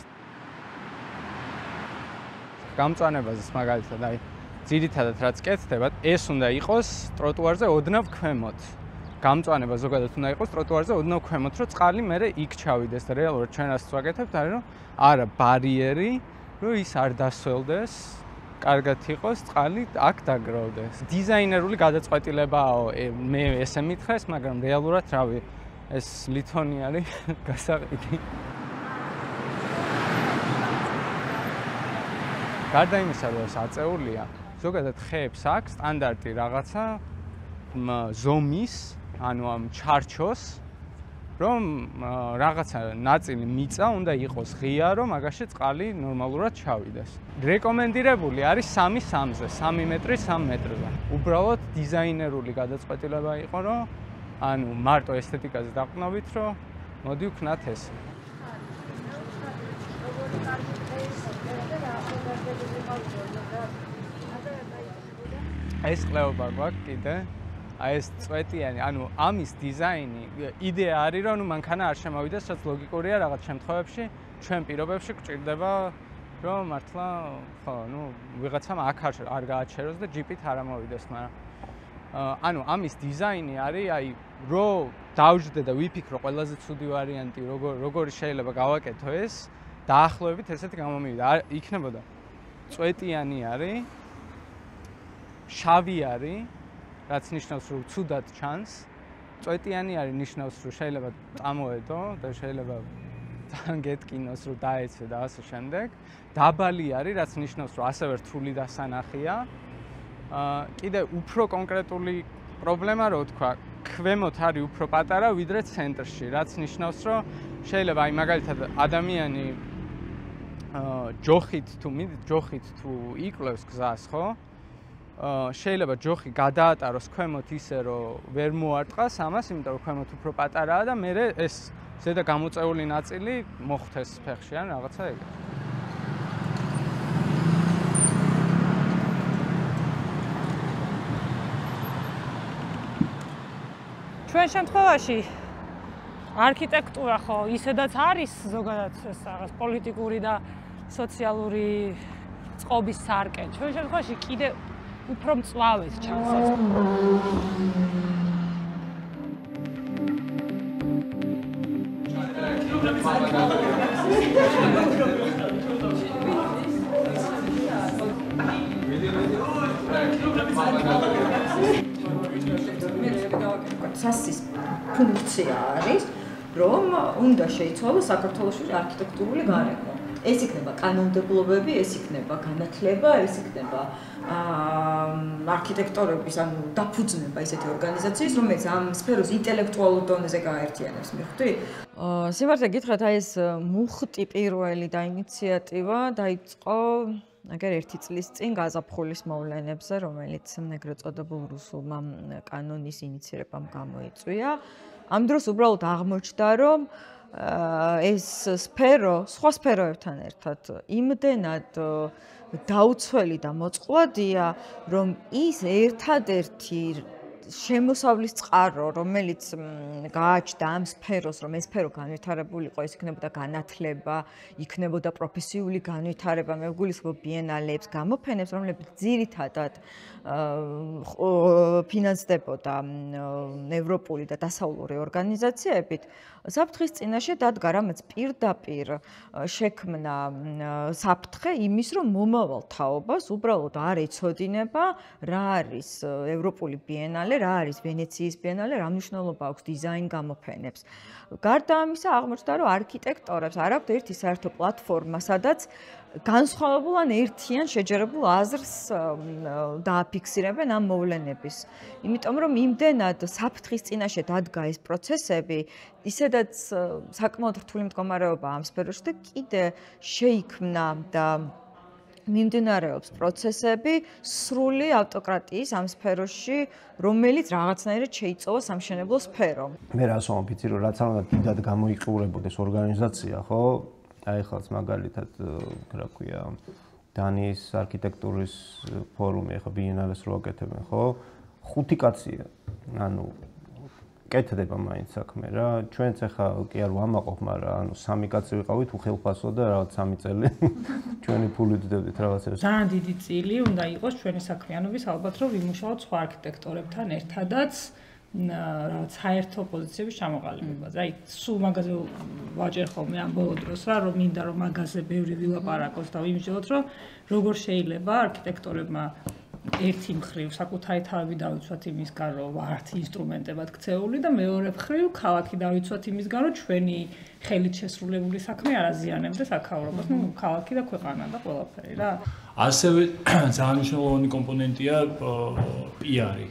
გამწვანებაზეც მაგალითად ძირითადად რაც კეთდება, ეს უნდა იყოს ტროტუარზე ოდნავ ქვემოთ. გამწვანება ზოგადად უნდა იყოს ტროტუარზე ოდნავ ქვემოთ, რომ წყალი მერე იქ ჩავიდეს და რეალურად ჩვენ რასაც ვაკეთებთ არის რომ არა ბარიერი, რომ ის არ დასველდეს, კარგად იყოს წყალი აქ დაგროვდეს. დიზაინერული გადაწყვეტილებაა მე ესე მითხრეს, მაგრამ რეალურად რავი, ეს ლითონი არის გასაყიდი. გარდა იმისა, რომ ეს აწეულია, ზოგადად ხეებს აქვს სტანდარტი რაღაცა ზომის, ანუ ამ ჩარჩოს, რომ რაღაცა ნაწილი მიწა უნდა იყოს ღია, რომ მაგაში წყალი ნორმალურად ჩავიდეს. რეკომენდირებული არის 3-3-ზე, 3 მეტრი 3 მეტრზე. უბრალოდ დიზაინერული გადაწყვეტილება იყო, რომ ანუ მარტო ესთეტიკაზე დაყნობით, რომ მოდი ვქნათ ესე. ეს ყლეობა გვაქვს კიდე. ეს წვეტიანი, ანუ ამის დიზაინი, იდეა არის, რომ მანქანა არ შემოვიდეს, რაც ლოგიკურია რაღაც შემთხვევებში, ჩვენ პირობებში გვჭირდება, რომ მართლა, ხო, ვიღაცამ აქ არ გააჩეროს და ჯიპით არ ამოვიდეს, მაგრამ ანუ ამის დიზაინი არის, რო დავждდე და ვიფიქრო ყველაზე ცუდი ვარიანტი, როგორი შეიძლება გავაკეთო ეს, დაახლოებით ესეთი გამომივიდა. იქნებოდა წვეტიანი არის, შავი არის, რაც ნიშნავს, რომ ცუდად ჩანს. წვეტიანი არის ნიშნავს, რომ შეიძლება წამოედო და შეიძლება ძალიან გეტკინოს, რომ დაეცე და ასე შემდეგ. დაბალი არის, რაც ნიშნავს, რომ ასევე რთული დასანახია. კიდე უფრო კონკრეტული პრობლემა, რო თქვა, ქვემოთ არის უფრო პატარა, ვიდრე ცენტრში, რაც ნიშნავს, რომ შეიძლება მაგალითად ადამიანი ჯოხით თუ იკლევს გზას, ხო? შეიძლება ჯოხი გადაატაროს ქვემოთ ისე, რომ ვერ მოარტყას ამას, იმიტომ რომ ქვემოთ უფრო პატარაა და მერე ეს ზედა გამოწეული ნაწილი მოხვდეს ფეხში, ან რაღაცა ეგეთი. ჩვენ შემთხვევაში არქიტექტურა ხო ისედაც არის ზოგადად ეს რაღაც პოლიტიკური და სოციალური წყობის სარკე. ჩვენ შემთხვევაში კიდე უფრო მწვავედ ჩანს ეს. სასის ფუნქცია არის, რომ უნდა შეიცვალოს საქართველოს არქიტექტურული გარემო. ეს იქნება კანონმდებლობები, ეს იქნება განათლება, ეს იქნება არქიტექტორების ანუ დაფუძნება ისეთი ორგანიზაციის, რომელიც ამ სფეროს ინტელექტუალურ დონეზე გააერთიანებს, მიხვდი? სიმართლე გითხრათ, აი ეს მუხტი პირველი და ინიციატივა დაიწყო აგერ 1 წლის წინ გაზაფხულის მოვლენებზე, რომელიც ეგრეთ წოდებულ რუსულმა კანონის ინიცირებამ გამოიწვია. ამ დროს უბრალოდ აღმოჩნდა, რომ ეს სფერო სხვა სფეროებთან ერთად იმდენად დაუცველი და მოწყვლადია, რომ ის ერთადერთი შემოსავლის წყარო, რომელიც გააჩნდა ამ სფეროს, რომ ეს სფერო განვითარებულიყო, ეს იქნებოდა განათლება, იქნებოდა პროფესიული განვითარება, მე ვგულისხმობ ბიენალეებს, გამოფენებს, რომლებიც ძირითადად ფინანსდებოდა ევროპული და დასავლური ორგანიზაციებით, საფრთხის წინაშე დადგა, რამაც პირდაპირ შექმნა საფრთხე იმის, რომ მომავალ თაობას უბრალოდ არ ეცოდინება, რა არის ევროპული ბიენალე, რა არის ვენეციის ბიენალე, რა მნიშვნელობა აქვს დიზაინ გამოფენებს. გარდა ამისა, აღმოჩნდა, რომ არქიტექტორებს არ აქვთ ერთი საერთო პლატფორმა, სადაც განსხვავებულ ან ერთიან შეჯერებულ აზრს დააფიქსირებენ ამ მოვლენების. იმიტომ რომ იმდენად საფრთხის წინაშე დადგა ეს პროცესები, ისედაც საკმაოდ რთული მდგომარეობა ამ სფეროში და კიდე შეიქმნა და მიმდინარეობს პროცესები სრული ავტოკრატიის ამ სფეროში, რომელიც რაღაცნაირად შეიწოვა სამშენებლო სფერო. მე რას ვამბიცი, რომ რაც არ უნდა დიდად გამოიყურებოდეს ორგანიზაცია, ხო? აი ხალხს მაგალითად, რა ქვია, დანიის არქიტექტურის ფორუმი, ხო, ბიენალეს რო აკეთებენ, ხო? 5 კაცია. ანუ კეთდება მაინც საქმე რა. ჩვენც ახლა კი არ ვამაყობ, მაგრამ ანუ 3 კაცი ვიყავით უხელფასო და რაღაც 3 წელი ჩვენი ფულით ვდებდით რაღაცებს. ძალიან დიდი წილი უნდა იყოს ჩვენი საქმიანობის, ალბათ რომ ვიმუშაოთ სხვა არქიტექტორებთან ერთადაც რაღაც საერთო პოზიციების ჩამოყალიბებაზე. აი, სულ მაგაზე ვაჭერ ხოლმე ამ ბოლო დროს რა, რომ მინდა რომ მაგაზე ბევრი ვილაპარაკოს და ვიმჯეროთ, რომ როგორ შეიძლება არქიტექტორებმა ერთი მხრივ საკუთარი თავები დავიცვათ იმისგან, რომ ვართ ინსტრუმენტებად ქცეული და მეორე მხრივ ქალაქი დავიცვათ იმისგან, რომ ჩვენი ხელით შესრულებული საქმე არ აზიანებდეს აქაურობას, ну, ქალაქი და ქვეყანა და ყველაფერი რა. ასევე ძალიან მნიშვნელოვანი კომპონენტია პიარი.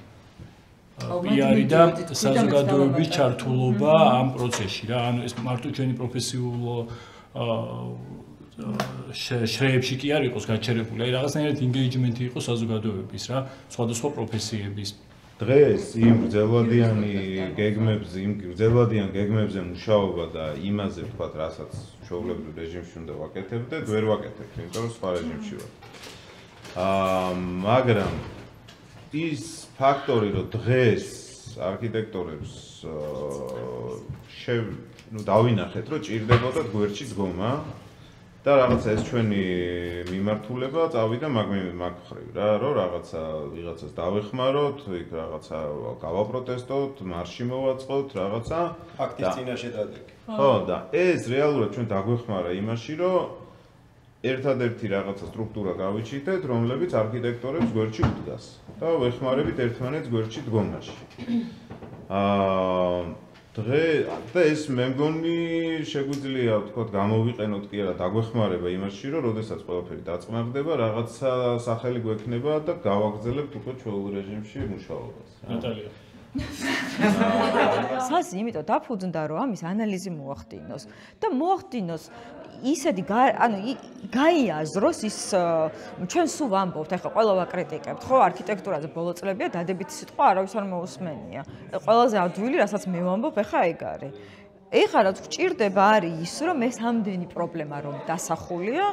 პიარი და საზოგადოების ჩართულობა ამ პროცესში რა. ანუ ეს მარტო ჩვენი პროფესიულო შრეებში კი არ იყოს გაჩერებული, აი რაღაცნაირად ინგეიჯმენტი იყოს საზოგადოების რა, სხვადასხვა პროფესიების. დღეს იმ გრძელვადიან გეგმებზე მუშაობა და იმაზე ვთქვათ, რასაც ჩვეულებრივ რეჟიმში უნდა ვაკეთებდეთ, ვერ ვაკეთებთ, იმიტომ რომ სხვა რეჟიმში ვართ. მაგრამ ის ფაქტორი, რომ დღეს არქიტექტორებს დავინახეთ, რომ ჭირდებოდათ გვერდში დგომა და რაღაცა ეს ჩვენი მიმართულება წავიდა მაგ მხრივ რა, რომ ვიღაცას დავეხმაროთ, იქ რაღაცა გავაპროტესტოთ, მარში მოვაწყოთ, რაღაცა ფაქტის წინაშე დადგეთ. ხო, და ეს რეალურად ჩვენ დაგვეხმარა იმაში, რომ ერთადერთი რაღაცა სტრუქტურა გავიჩიტეთ, რომლებიც არქიტექტორებს გვერდში უდგას და ვეხმარებით ერთმანეთს გვერდში დგომაში. და ეს მე მგონი შეგვიძლია ვთქვათ გამოვიყენოთ კი არა დაგვეხმარება იმაში, რომ როდესაც ყველაფერი დაწყნარდება, რაღაცა სახელი გვექნება და გავაგრძელებთ უკვე ჩვეულ რეჟიმში მუშაობას. ნატალია სას იმიტომ დაფუძნდა რომ ამის ანალიზი მოახდინოს და მოახდინოს ისეთი ანუ გაიაზროს ის ჩვენ სულ ვამბობთ ახლა ყველა ვაკრიტიკებთ ხო არქიტექტურაზე ბოლო წლებია დადებითი სიტყვა არავის არ მოусმენია ყველაზე ადვილი რასაც მე ვამბობ ახლა ეგ არის ეხლა რაც გვჭირდება არის ის რომ ეს ამდენი პრობლემა რომ დასახულია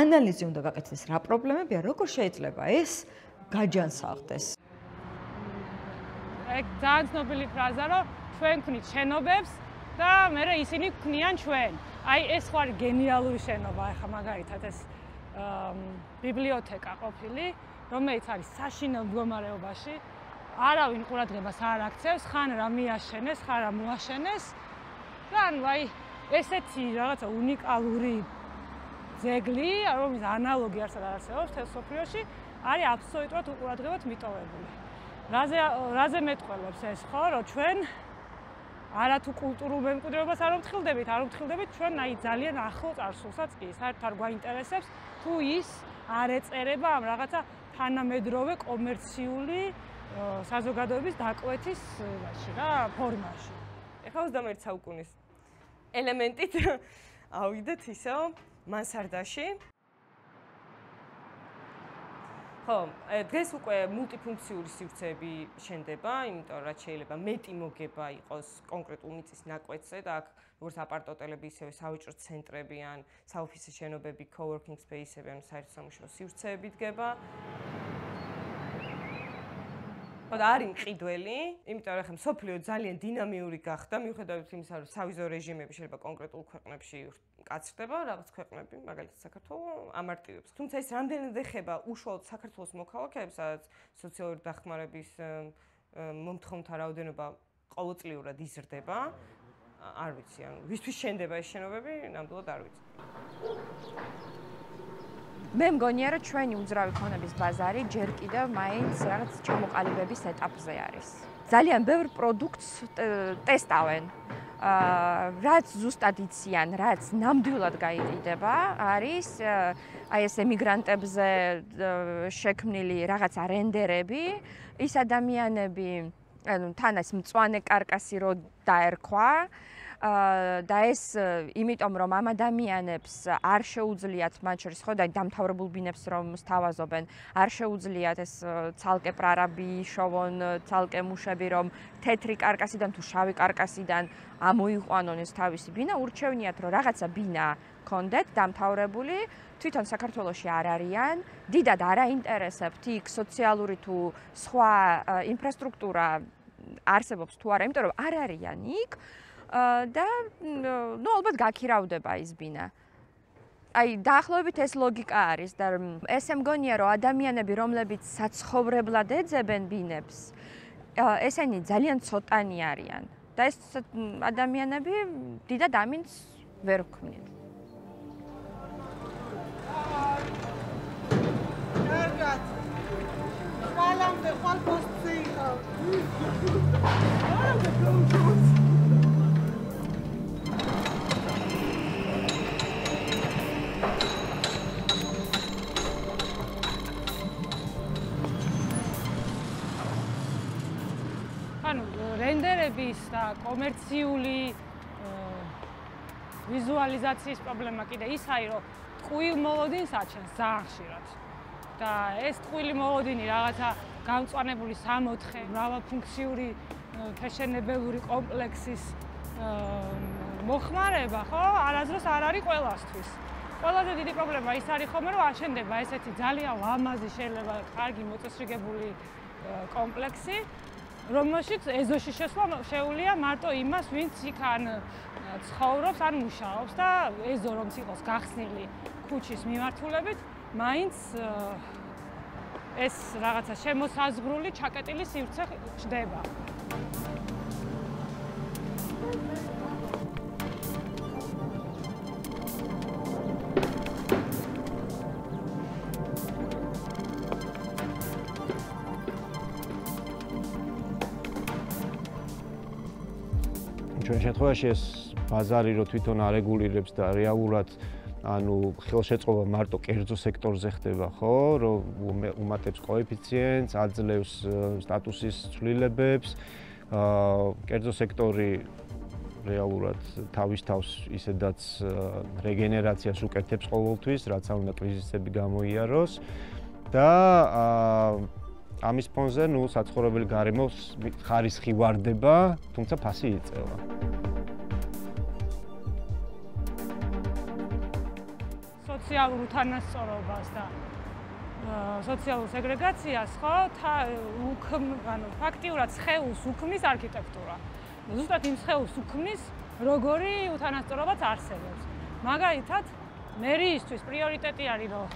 ანალიზი უნდა გაკეთდეს რა პრობლემებია როგორ შეიძლება ეს გაჯანსაღდეს ეგ ძალიან ცნობილი ფრაზა რომ ჩვენ ვქნით შენობებს და მე ისინი ქმნიან ჩვენ. აი ეს ხო არის გენიალური შენობა, ახლა მაგალითად ეს ბიბლიოთეკა ყოფილი, რომელიც არის საშინელ მდგომარეობაში. არავინ ყურადღებას არ აქცევს, ხან რა მიაშენეს, ხან რა მოაშენეს. და ანუ აი ესეთი რაღაცა უნიკალური ძეგლი, რომლის ანალოგი არსად არ არსებობს თელ სოფლიოში, არის აბსოლუტურად უყურადღებოდ მიტოვებული. რაზე მეტყველებს ეს ხო, რომ ჩვენ არათუ კულტურულ მემკვიდრეობას არ ვფრთხილდებით, ჩვენ აი ძალიან ახლო წარსულსაც კი, საერთოდ არ გვაინტერესებს თუ ის არ ეწერება ამ რაღაცა თანამედროვე კომერციული საზოგადოების დაკვეთის ფორმაში. ეხლა 21 საუკუნის ელემენტით ავიდეთ ისო მანსარდაში. ხო, დღეს უკვე მულტიფუნქციური სივრცეები შენდება, იმიტომ რაც შეიძლება მეტი მოგება იყოს კონკრეტულ მიწის ნაკვეთზე და აქ როგორც აპარტოტელები, ისევე სავაჭრო ცენტრები ან საოფისე შენობები, coworking space-ები, ან საერთო სამუშაო სივრცეები დგება. და არის მყიდველი, იმიტომ რომ ახლა მსოფლიო ძალიან დინამიური გახდა, მიუხედავად იმისა, რომ სავიზო რეჟიმები შეიძლება კონკრეტულ ქვეყნებში კაცრდება, რაღაც ქვეყნები, მაგალითად საქართველო ამარტივებს. თუმცა ეს რამდენად ეხება უშუალოდ საქართველოს მოქალაქეებს, სადაც სოციალური დახმარების მომთხოვნთა რაოდენობა ყოველწლიურად იზრდება, არ ვიცი, ანუ ვისთვის შენდება ეს შენობები, ნამდვილად არ ვიცი. მე მგონია რომ ჩვენი უძრავი ქონების ბაზარი ჯერ კიდევ მაინც რაღაც ჩამოყალიბების ეტაპზე არის. ძალიან ბევრ პროდუქტს ტესტავენ. რაც ზუსტად იციან, რაც ნამდვილად გაიყიდება, არის აი ეს ემიგრანტებზე შექმნილი რაღაცა რენდერები, ის ადამიანები, ანუ თან ეს მწვანე კარკასი რო დაერქვა და ეს იმიტომ რომ ამ ადამიანებს არ შეუძლიათ მათ შორის ხო და დამთავრებულ ბინებს რომ სთავაზობენ არ შეუძლიათ ეს ცალკე პრარაბი შოვონ ცალკე მუშები რომ თეთრი კარკასიდან თუ შავი კარკასიდან ამოიყვანონ ეს თავისი ბინა ურჩევნიათ რომ რაღაცა ბინა კონდეთ დამთავრებული თვითონ საქართველოში არ არიან დიდად არ აინტერესებთ იქ სოციალური თუ სხვა ინფრასტრუქტურა არსებობს თუ არა იმიტომ რომ არ არიან იქ და ნუ ალბათ გაქირავდება ის ბინა. აი დაახლოებით ეს ლოგიკა არის და ესე მგონია რომ ადამიანები რომლებიც საცხოვრებლად ეძებენ ბინებს ესენი ძალიან ცოტანი არიან და ეს ადამიანები დიდად ამინდს ვერ ვქმნით. კარგად. ხვალამდე ხვალ პოსტზე იყავ. რენდერების და კომერციული ვიზუალიზაციის პრობლემა კიდე ის არის, რომ ტყუილ მოლოდინს აჩენს ძალიან ხშირად. და ეს ტყუილი მოლოდინი რაღაცა გამწვანებული სამოთხე, მრავალფუნქციური ფეშენებელური კომპლექსის მოხმარება, ხო? არასდროს არ არის ყველასთვის. ყველაზე დიდი პრობლემა ის არის ხომ, რომ აშენდება ესეთი ძალიან ლამაზი შეიძლება კარგი მოწესრიგებული კომპლექსი რომელშიც ეზოში შესვლა შეუძლია მარტო იმას, ვინც იქ ან ცხოვრობს, ან მუშაობს და ეზო რომც იყოს გახსნილი ქუჩის მიმართულებით, მაინც ეს რაღაცა შემოსაზღვრული ჩაკეტილი სივრცე ჩდება. ჩვენ შემთხვევაში ეს ბაზარი რო თვითონ არეგულირებს და რეალურად ანუ ხელშეწყობა მარტო კერძო სექტორზე ხდება, ხო, რომ უმატებს კოეფიციენტს, აძლევს სტატუსის ცვლილებებს, კერძო სექტორი რეალურად თავის თავს ისედაც რეგენერაციას უკეთებს ყოველთვის, რაც არ უნდა კრიზისები გამოიაროს და ამის ფონზე, ნუ საცხოვრებელი გარემოს ხარისხი ვარდება, თუმცა ფასი იწევა. სოციალურ უთანასწორობას და სოციალურ სეგრეგაციას, ხო, ანუ ფაქტიურად სხეულს უქმნის არქიტექტურა. ზუსტად იმ სხეულს უქმნის, როგორი უთანასწორობაც არსებობს. მაგალითად, მერიისთვის პრიორიტეტი არის, რომ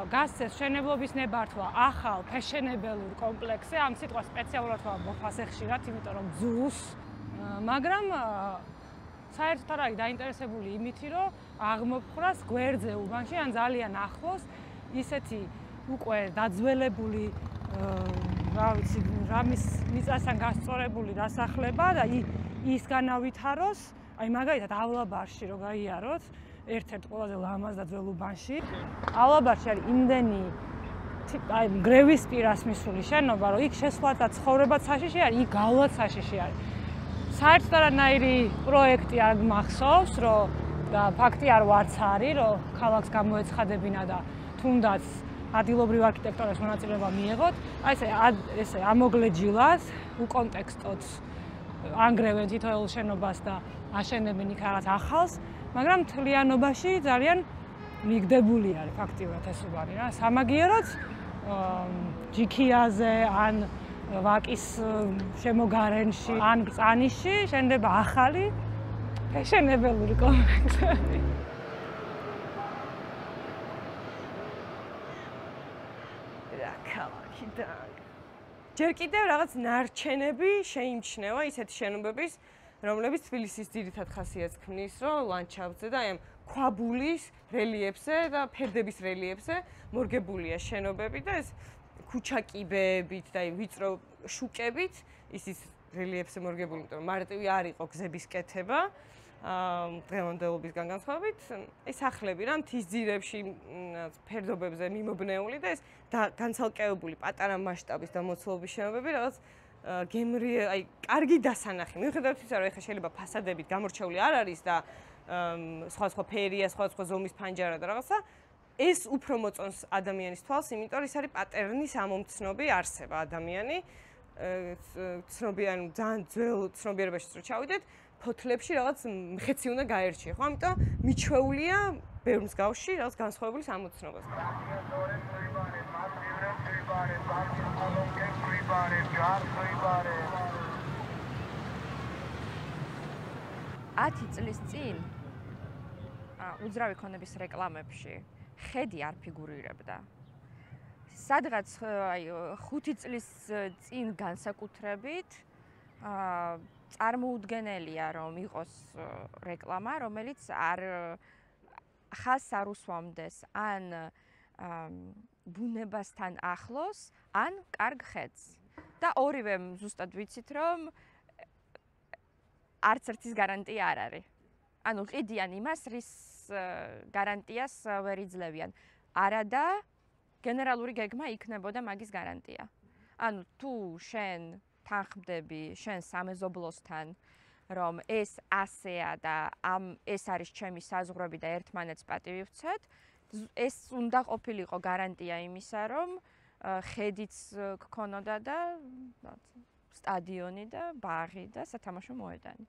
გასცეს მშენებლობის ნებართვა ახალ ფეშენებელურ კომპლექსზე, ამ სიტყვა სპეციალურად ვაფასე ხშირად, იმიტომ რომ ძუს, მაგრამ საერთოდ არ არის დაინტერესებული იმითი, რომ აღმოფხვრას გვერდზე უბანში ან ძალიან ახლოს ისეთი უკვე დაძველებული რა ვიცი, რამის მიწასთან გასწორებული დასახლება და ის განავითაროს, აი მაგალითად ავლაბარში რო გაიაროთ, ერთ-ერთ ყველაზე ლამაზ და ძველ უბანში. ავლაბარში არის იმდენი აი გრევის პირას მისული შენობა, რომ იქ შესვლა და ცხოვრებაც საშიში არის, იქ გავლაც საშიში არის. საერთოდ არანაირი პროექტი არ გმახსოვს, რომ და ფაქტი არ ვარც არის, რომ ქალაქს გამოეცხადებინა და თუნდაც ადგილობრივ არქიტექტორებს მონაწილეობა მიეღოთ. აი ესე ამოგლეჯილად, უკონტექსტოდ ანგრევენ თითოეულ შენობას და აშენებენ იქ რაღაც ახალს, მაგრამ მთლიანობაში ძალიან მიგდებული არის ფაქტიურად ეს უბანი რა. სამაგიეროდ ჯიქიაზე ან ვაკის შემოგარენში ან წანიში შენდება ახალი ფეშენებელური კომპლექსები. რა ქალაქი და ჯერ კიდევ რაღაც ნარჩენები შეიმჩნევა ისეთი შენობების, რომლებიც თბილისის ძირითად ხასიათს ქმნის, რომ ლანდშაფტზე და აი ამ ქვაბულის რელიეფზე და ფერდების რელიეფზე მორგებულია შენობები და ეს ქუჩაკიბეებით და ვიწრო შუკებით ისის რელიეფზე მორგებული, იმიტომ რომ მარტივი არ იყო გზების კეთება დღევანდელობისგან განსხვავებით, ეს სახლები რა მთის ძირებში ფერდობებზე მიმობნეული და ეს განცალკევებული პატარა მასშტაბის და მოცულობის შენობები რაღაც აი კარგი დასანახი. მიუხედავად იმისა, რომ ეხლა შეიძლება ფასადებით გამორჩეული არ არის და სხვადასხვა ფერია, სხვადასხვა ზომის ფანჯარა და რაღაცა, ეს უფრო მოწონს ადამიანის თვალს, იმიტომ რომ ის არის პატერნის ამომცნობი არსება ადამიანი. ცნობიანი ძალიან ძველ ცნობიერებაშიც რო ჩავიდეთ, ფოთლებში რაღაც მხეცი უნდა გაერჩიე, ხო? ამიტომ მიჩვეულია ბევრ მსგავსში რაღაც განსხვავებული ამოცნობას. წლის წინ უძრავი ქონების რეკლამებში ხედი არ ფიგურირებდა. სადღაც აი 5 წლის წინ განსაკუთრებით წარმოუდგენელია რომ იყოს რეკლამა, რომელიც ხაზს არ უსვამდეს ან ბუნებასთან ახლოს, ან კარგ ხედს. და ორივე ზუსტად ვიცით, რომ არც ერთის გარანტია არ არის. ანუ ყიდიან იმას, რის გარანტიას ვერ იძლევიან. არადა გენერალური გეგმა იქნებოდა მაგის გარანტია. ანუ თუ შენ თანხმდები შენ სამეზობლოსთან, რომ ეს ასეა და ეს არის ჩემი საზღვრები და ერთმანეთს პატივი ვცეთ, ეს უნდა ყოფილიყო გარანტია იმისა, რომ ხედიც გქონოდა და სტადიონი და ბაღი და სათამაშო მოედანი.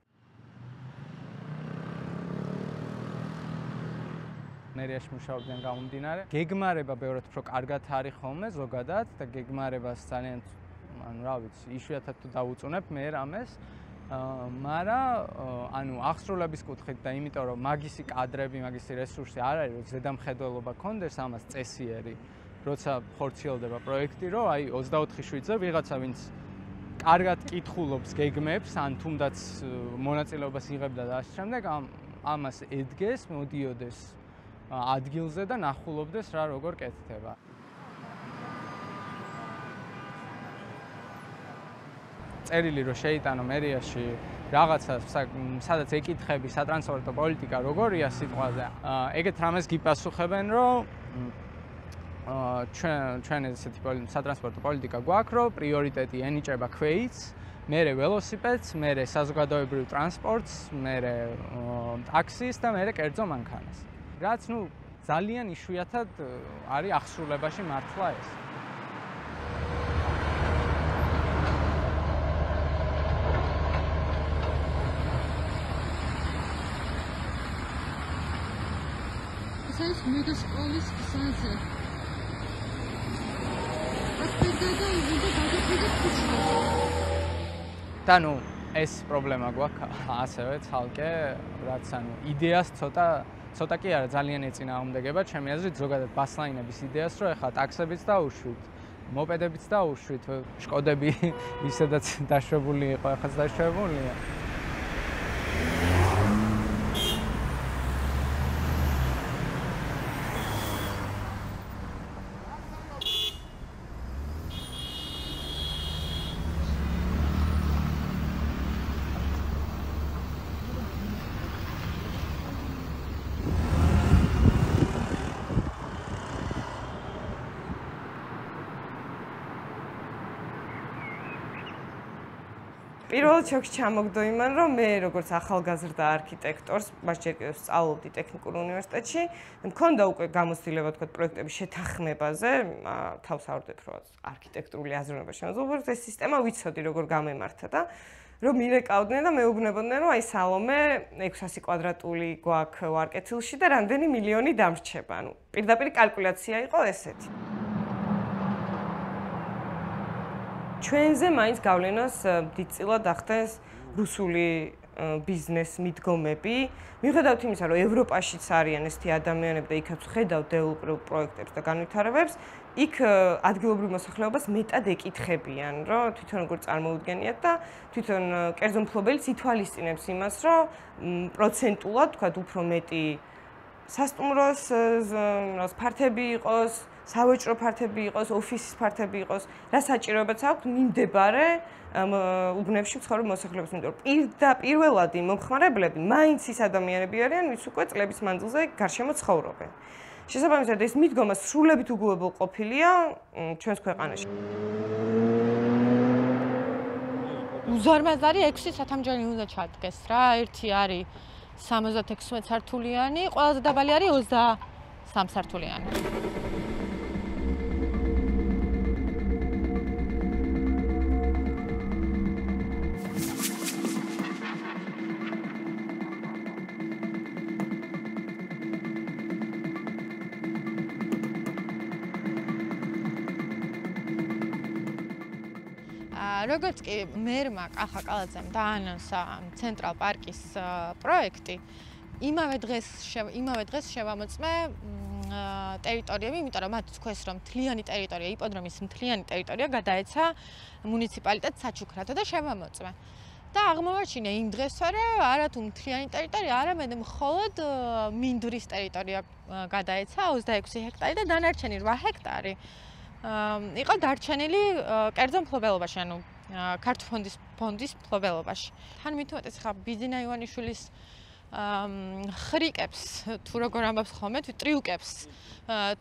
მერიაში მუშაობდნენ გამომდინარე. გეგმარება ბევრად უფრო კარგად არის ხოლმე ზოგადად და გეგმარებას ძალიან ანუ რა ვიცი, იშვიათად თუ დავუწუნებ მე რამეს, მაგრამ ანუ აღსრულების კუთხით და იმიტომ რომ მაგისი კადრები, მაგისი რესურსი არ არის, რომ ზედამხედველობა გქონდეს ამას წესიერი, როცა ხორციელდება პროექტი, რომ აი 24 შვიდზე ვიღაცა ვინც კარგად კითხულობს გეგმებს, ან თუნდაც მონაწილეობას იღებდა და ასე შემდეგ, ამას ედგეს, მოდიოდეს ადგილზე და ნახულობდეს რა როგორ კეთდება. წერილი რომ შეიტანო მერიაში რაღაცა სადაც ეკითხები სატრანსპორტო პოლიტიკა როგორია სიტყვაზე, ეგეთ რამეს გიპასუხებენ რომ ჩვენ ესეთი სატრანსპორტო პოლიტიკა გვაქვს, რომ პრიორიტეტი ენიჭება ქვეითს, მერე ველოსიპედს, მერე საზოგადოებრივ ტრანსპორტს, მერე ტაქსის და მერე კერძო მანქანას. რაც ძალიან იშვიათად არის აღსრულებაში მართლა ეს. ეს მეგასკოლის გზაზე. ასპედადა უბუნდა გადაგვიდა ქუჩა. და ეს პრობლემა გვაქვს ასევე ცალკე, რაც ანუ იდეას ცოტა კი არა ძალიან ეწინააღმდეგება ჩემი აზრით ზოგადად ბასლაინების იდეას, რომ ეხლა ტაქსებიც დაუშვით, მოპედებიც დაუშვით, შკოდები ისედაც დაშვებული იყო, ეხლაც დაშვებულია. პირველ შოკს ჩამოგდო იმან, რომ მე როგორც ახალგაზრდა არქიტექტორს, მას ჯერ კიდევ სწავლობდი ტექნიკურ უნივერსიტეტში, მქონდა უკვე გამოცდილება თქვა პროექტების შეთანხმებაზე, თავს ავდებ რომ არქიტექტურული აზროვნება შემოძლოთ, ეს სისტემა ვიცოდი როგორ გამემართა და რომ მირეკავდნენ და მეუბნებოდნენ, რომ აი სალომე 600 კვადრატული გვაქვს ვარკეთილში და რამდენი მილიონი დამრჩება. ანუ პირდაპირ კალკულაცია იყო ესეთი. ჩვენზე მაინც გავლენას დიდწილად ახდენს რუსული ბიზნეს მიდგომები. მიუხედავად იმისა, რომ ევროპაშიც არიან ესეთი ადამიანები და იქაც ხედავ დეველოპერულ პროექტებს და განვითარებებს, იქ ადგილობრივ მოსახლეობას მეტად ეკითხებიან, რომ თვითონ როგორ წარმოუდგენიათ და თვითონ კერძო მფლობელიც ითვალისწინებს იმას, რომ პროცენტულად, თქვათ, უფრო მეტი სასტუმროს ფართები იყოს, სავაჭრო ფართები იყოს, ოფისის ფართები იყოს, რა საჭიროებაც აქვს მიმდებარე უბნებში მცხოვრებ მოსახლეობას, იმიტომ რომ პირველადი მომხმარებლები მაინც ის ადამიანები არიან, ვინც უკვე წლების მანძილზე გარშემო ცხოვრობენ. შესაბამისად, ეს მიდგომა სრულებით უგულებელყოფილია ჩვენს ქვეყანაში. უზარმაზარი 6 სათამჯენი უნდა ჩადგეს რა, ერთი არის 76 სართულიანი, ყველაზე დაბალი არის 23 სართულიანი. როგორც კი მერმა კახა კალაძემ დაანონსა ცენტრალ პარკის პროექტი, იმავე დღეს შევამოწმე ტერიტორიები, იმიტომ რომ მათ თქვეს, რომ მთლიანი ტერიტორია, იპოდრომის მთლიანი ტერიტორია გადაეცა მუნიციპალიტეტ საჩუქრად და შევამოწმე. და აღმოვაჩინე იმ დღესვე, რომ არათუ მთლიანი ტერიტორია, არამედ მხოლოდ მინდვრის ტერიტორია გადაეცა 26 ჰექტარი და დანარჩენი 8 ჰექტარი იყო დარჩენილი კერძო მფლობელობაში, ანუ ქართული ფონდის მფლობელობაში. თან მით უმეტეს ხა ბიძინა ივანიშვილის ხრიკებს თუ როგორ ამბობს ხოლმე, ტრიუკებს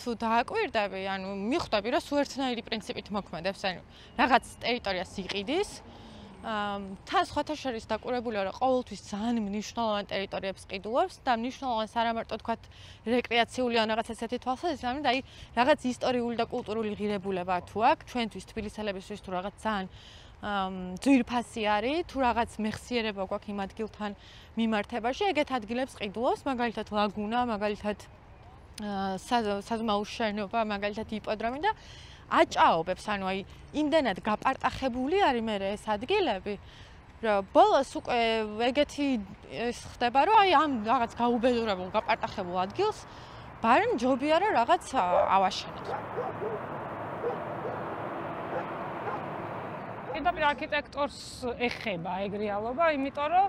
თუ დააკვირდები, ანუ მიხვდები, რომ სულ ერთნაირი პრინციპით მოქმედებს, ანუ რაღაც ტერიტორიას იყიდის, თან სხვათა შორის დაკვირვებულია, რომ ყოველთვის ძალიან მნიშვნელოვან ტერიტორიებს ყიდულობს და მნიშვნელოვანს არა მარტო თქვა რეკრეაციული ან რაღაც ესეთი თვალსაზრისით, არამედ აი რაღაც ისტორიული და კულტურული ღირებულება თუ აქვს, ჩვენთვის თბილისელებისთვის თუ რაღაც ძალიან ძვირფასი არის, თუ რაღაც მეხსიერება გვაქვს იმ ადგილთან მიმართებაში, ეგეთ ადგილებს ყიდულობს, მაგალითად ლაგუნა, მაგალითად საზმაუს შენობა, მაგალითად იპოდრომი და აჭაობებს, ანუ აი იმდენად გაპარტახებული არის მე ეს ადგილები, რომ ბოლოს უკვე ეგეთი ხდება, რომ აი ამ რაღაც გაუბედურებულ გაპარტახებულ ადგილს ბარემ ჯობია რომ რაღაც ავაშენოთ. პირდაპირ არქიტექტორს ეხება ეგ რეალობა, იმიტომ რომ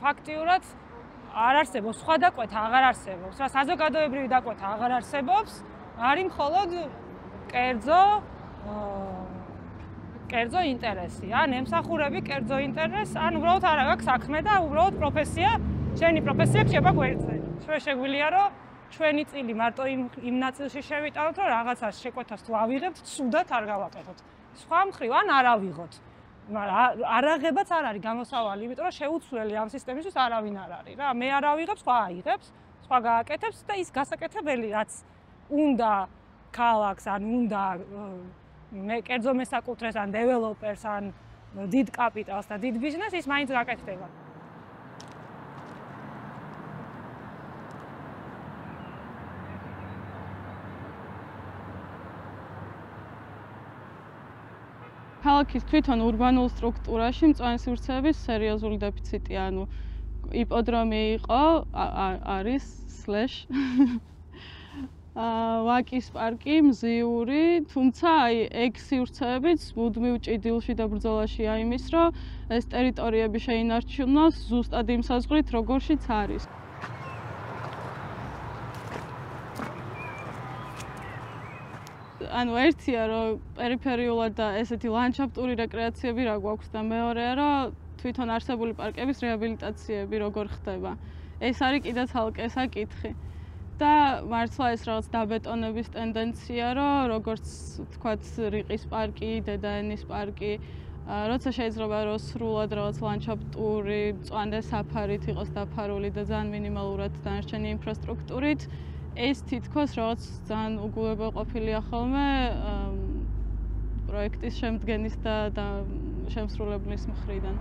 ფაქტიურად არ არსებობს სხვა დაკვეთა, აღარ არსებობს. რა საზოგადოებრივი დაკვეთა აღარ არსებობს, არის მხოლოდ კერძო ინტერესი. ან ემსახურები კერძო ინტერესს, ან უბრალოდ არ აქვს საქმე და უბრალოდ პროფესია, შენი პროფესია რჩება გვერდზე. შეგვიძლია რომ ჩვენი წილი მარტო იმ ნაწილში შევიტანოთ, რომ რაღაცას შეკვეთას თუ ავიღებთ, ცუდად არ გავაკეთოთ. სხვა მხრივ ან არ ავიღოთ. მაგრამ არაღებაც არ არის გამოსავალი, იმიტომ რომ შეუცვლელი ამ სისტემისთვის არავინ არ არის რა. მე არ ავიღებ, სხვა აიღებს, სხვა გააკეთებს და ის გასაკეთებელი რაც უნდა ქალაქს, ან უნდა კერძო მესაკუთრეს, ან დეველოპერს, ან დიდ კაპიტალს და დიდ ბიზნესს, ის მაინც გაკეთდება. ქალაქის თვითონ ურბანულ სტრუქტურაში მწვანე სივრცეების სერიოზული დეფიციტი, ანუ იპოდრომი იყო, არის ვაკის პარკი, მზიური, თუმცა აი ეგ სივრცეებიც მუდმივ ჭიდილში და ბრძოლაშია იმის, რომ ეს ტერიტორიები შეინარჩუნოს ზუსტად იმ საზღვრით, როგორშიც არის. ანუ ერთია, რომ პერიფერიულად და ესეთი ლანდშაფტური რეკრეაციები რა გვაქვს და მეორეა, რომ თვითონ არსებული პარკების რეაბილიტაციები როგორ ხდება. ეს არის კიდე ცალკე საკითხი. და მართლა ეს რაღაც დაბეტონების ტენდენცია, რომ როგორც თქვათ რიყის პარკი, დედაენის პარკი, როცა შეიძლება რომ სრულად რაღაც ლანდშაფტური მწვანე საფარით იყოს დაფარული და ძალიან მინიმალურად დანარჩენი ინფრასტრუქტურით, ეს თითქოს რაღაც ძალიან უგულებელ ყოფილია ხოლმე პროექტის შემდგენის და შემსრულებლის მხრიდან.